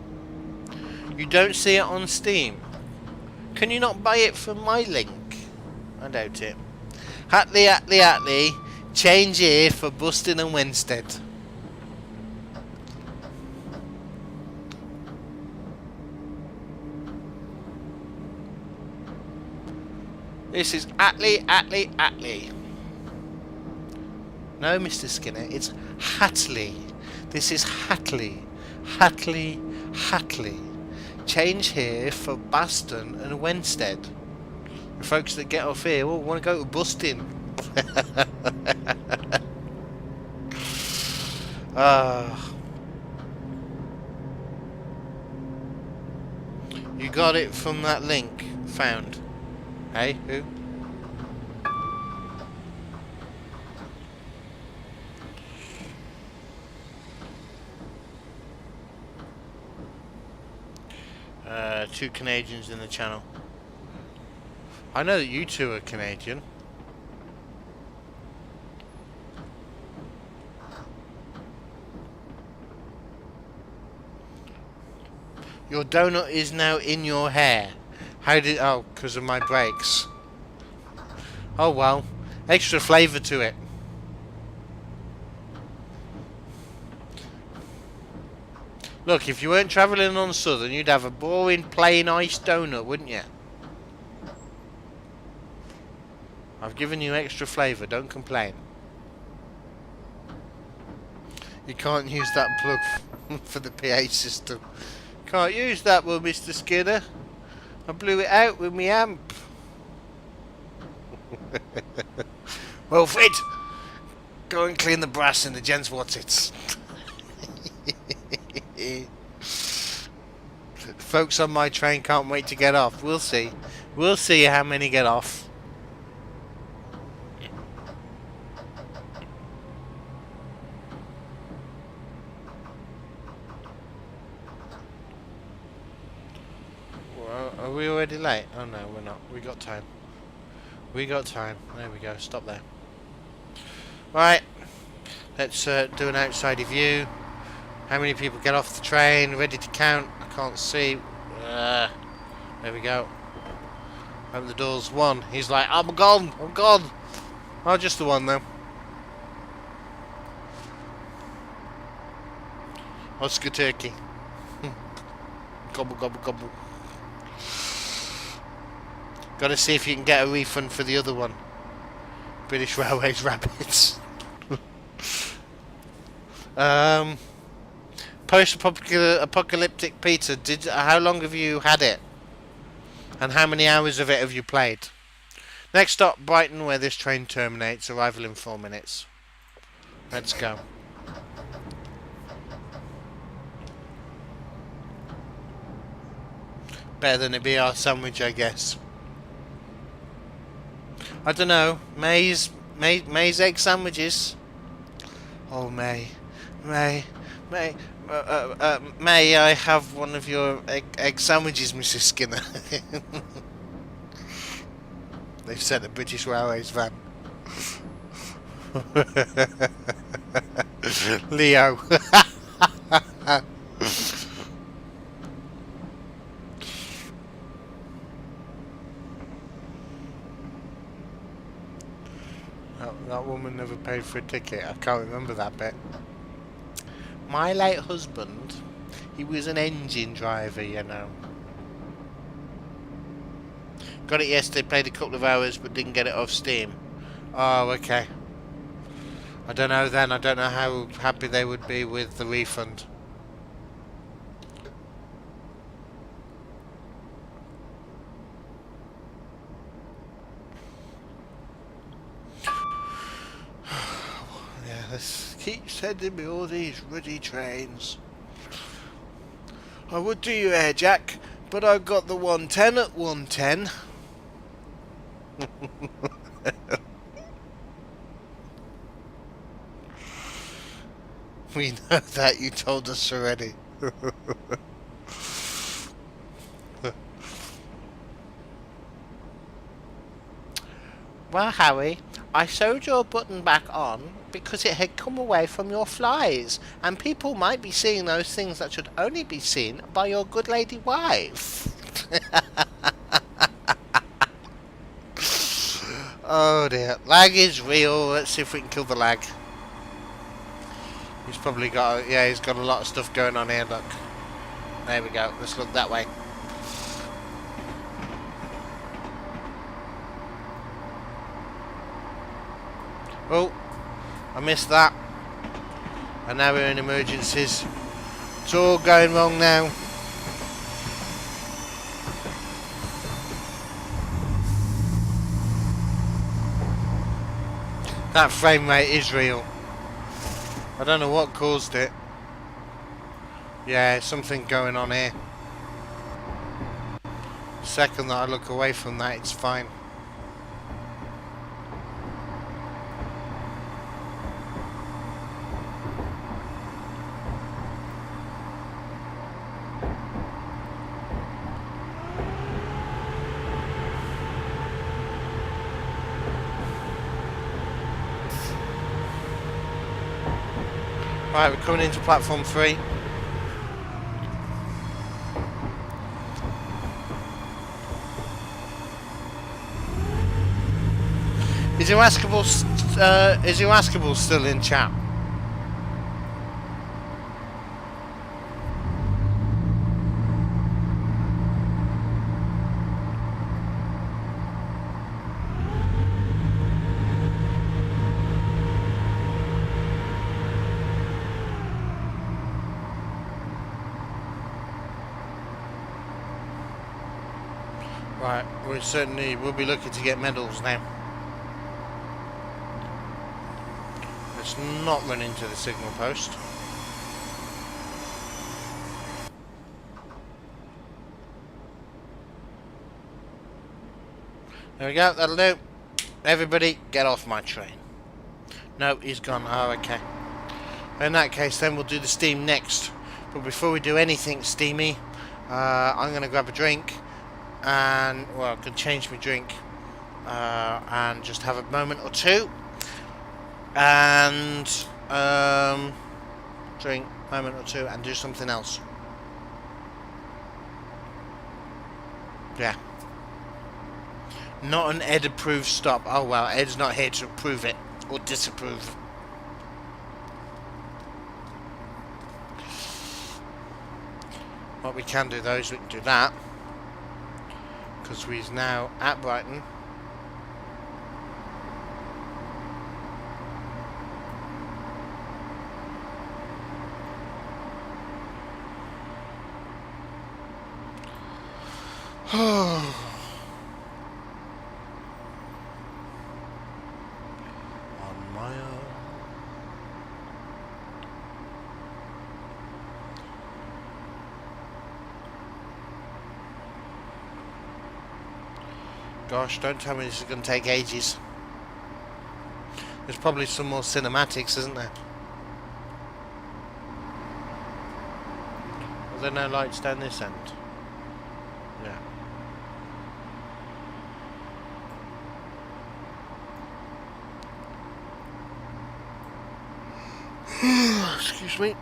A: You don't see it on Steam? Can you not buy it from my link? I doubt it. Hatley, change here for Buston and Winstead. This is Atley. No, Mr. Skinner, it's Hatley. This is Hatley. Change here for Baston and Winstead. The folks that get off here will want to go to Buston. You got it from that link found. Hey, who? Two Canadians in the channel. I know that you two are Canadian. Your donut is now in your hair. How did... Oh, because of my brakes. Oh well. Extra flavour to it. Look, if you weren't travelling on Southern, you'd have a boring plain iced donut, wouldn't you? I've given you extra flavour, don't complain. You can't use that plug for the PA system. Can't use that one, Mr. Skinner. I blew it out with my amp. Well, Fred, go and clean the brass in the gents what's-its. Folks on my train can't wait to get off. We'll see. We'll see how many get off. Well, are we already late? Oh no, we're not. We got time. We got time. There we go. Stop there. Right. Let's do an outside view. How many people get off the train? Ready to count? I can't see. There we go. Open the doors. One. He's like, I'm gone. I'm gone. Oh, just the one though. Oscar turkey. Gobble, gobble, gobble. Got to see if you can get a refund for the other one. British Railways rabbits. Post-apocalyptic Peter, how long have you had it? And how many hours of it have you played? Next stop, Brighton, where this train terminates. Arrival in 4 minutes. Let's go. Better than a BR sandwich, I guess. I don't know. May's egg sandwiches. Oh, May, may I have one of your egg sandwiches, Mrs. Skinner? They've sent a British Railways van. Leo. That woman never paid for a ticket. I can't remember that bit. My late husband, he was an engine driver, you know. Got it yesterday, played a couple of hours, but didn't get it off Steam. Oh, okay. I don't know then. I don't know how happy they would be with the refund. Yeah, let's keep sending me all these ruddy trains. I would do you air, Jack, but I've got the 110 at 110. We know that, you told us already. Well, Harry, I sewed your button back on because it had come away from your flies, and people might be seeing those things that should only be seen by your good lady wife. Oh dear, lag is real. Let's see if we can kill the lag. He's probably got, yeah, he's got a lot of stuff going on here, look. There we go, let's look that way. Oh, I missed that. And now we're in emergencies. It's all going wrong now. That frame rate is real. I don't know what caused it. Yeah, something going on here. The second that I look away from that, it's fine. Right, we're coming into platform 3. Is Irascible still in chat? Right, we certainly will be looking to get medals now. Let's not run into the signal post. There we go, that'll do. Everybody, get off my train. No, he's gone. Oh, okay. In that case, then we'll do the steam next. But before we do anything steamy, I'm going to grab a drink. And, well, I can change my drink. And just have a moment or two. And drink a moment or two and do something else. Yeah. Not an Ed approved stop. Oh well, Ed's not here to approve it or disapprove. What we can do though is we can do that, because we're now at Brighton. On my own. Gosh, don't tell me this is going to take ages. There's probably some more cinematics, isn't there? Are there no lights down this end? Yeah. Excuse me.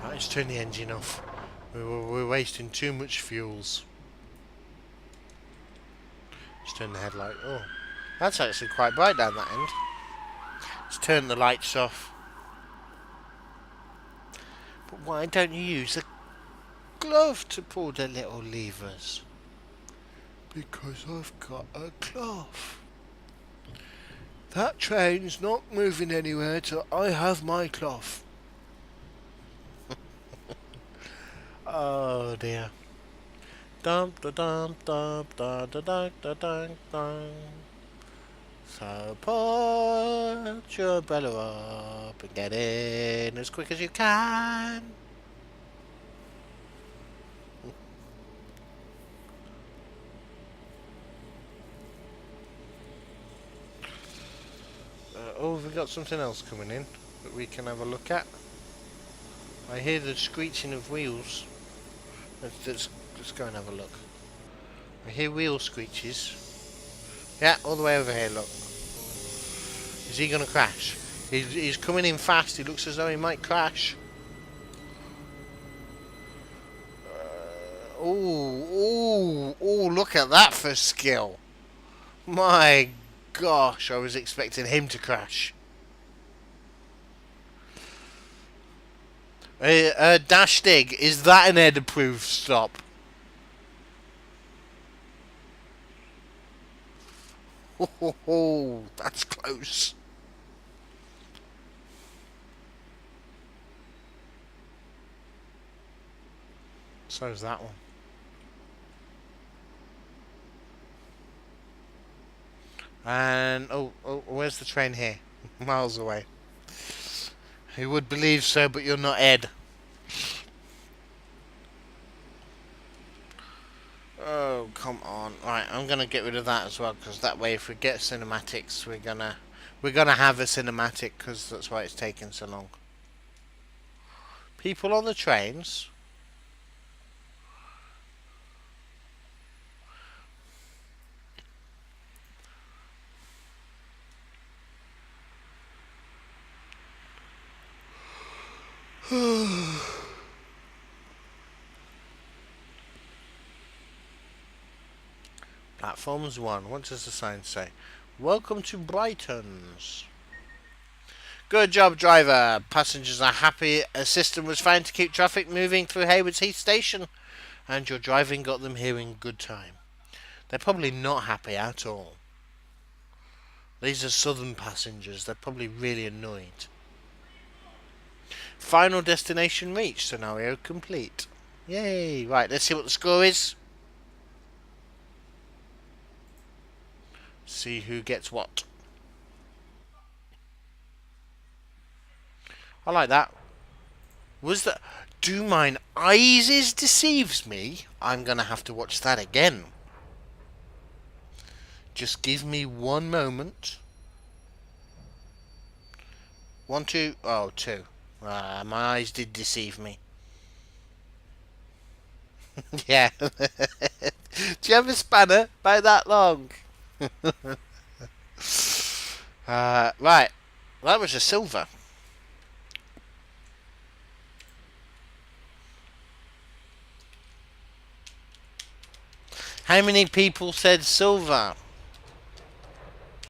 A: Right, let's turn the engine off. We're wasting too much fuels. Let's turn the headlight. Oh, that's actually quite bright down that end. Let's turn the lights off. But why don't you use a glove to pull the little levers? Because I've got a cloth. That train's not moving anywhere till I have my cloth. Oh dear. Dum da dum dum da da da da da da. So put your umbrella up and get in as quick as you can. Oh, we've got something else coming in that we can have a look at. I hear the screeching of wheels. Let's go and have a look. I hear wheel screeches. Yeah, all the way over here, look. Is he going to crash? He's coming in fast. He looks as though he might crash. Oh, look at that for skill. My gosh, I was expecting him to crash. Dash dig, is that an Ed-approved stop? Oh, that's close. So's that one. And, oh, where's the train here? Miles away. Who would believe so, but you're not Ed. Oh, come on. Right, I'm gonna get rid of that as well, because that way if we get cinematics, we're gonna have a cinematic, because that's why it's taking so long. People on the trains. Platforms 1. What does the sign say? Welcome to Brighton's. Good job, driver. Passengers are happy. A system was found to keep traffic moving through Haywards Heath Station, and your driving got them here in good time. They're probably not happy at all. These are southern passengers. They're probably really annoyed. Final destination reached. Scenario complete. Yay. Right, let's see what the score is. See who gets what. I like that. Was that... Do mine eyes deceives me? I'm going to have to watch that again. Just give me one moment. 1, 2... Oh, 2. My eyes did deceive me. Yeah. Do you have a spanner by that long? Right. That was a silver. How many people said silver?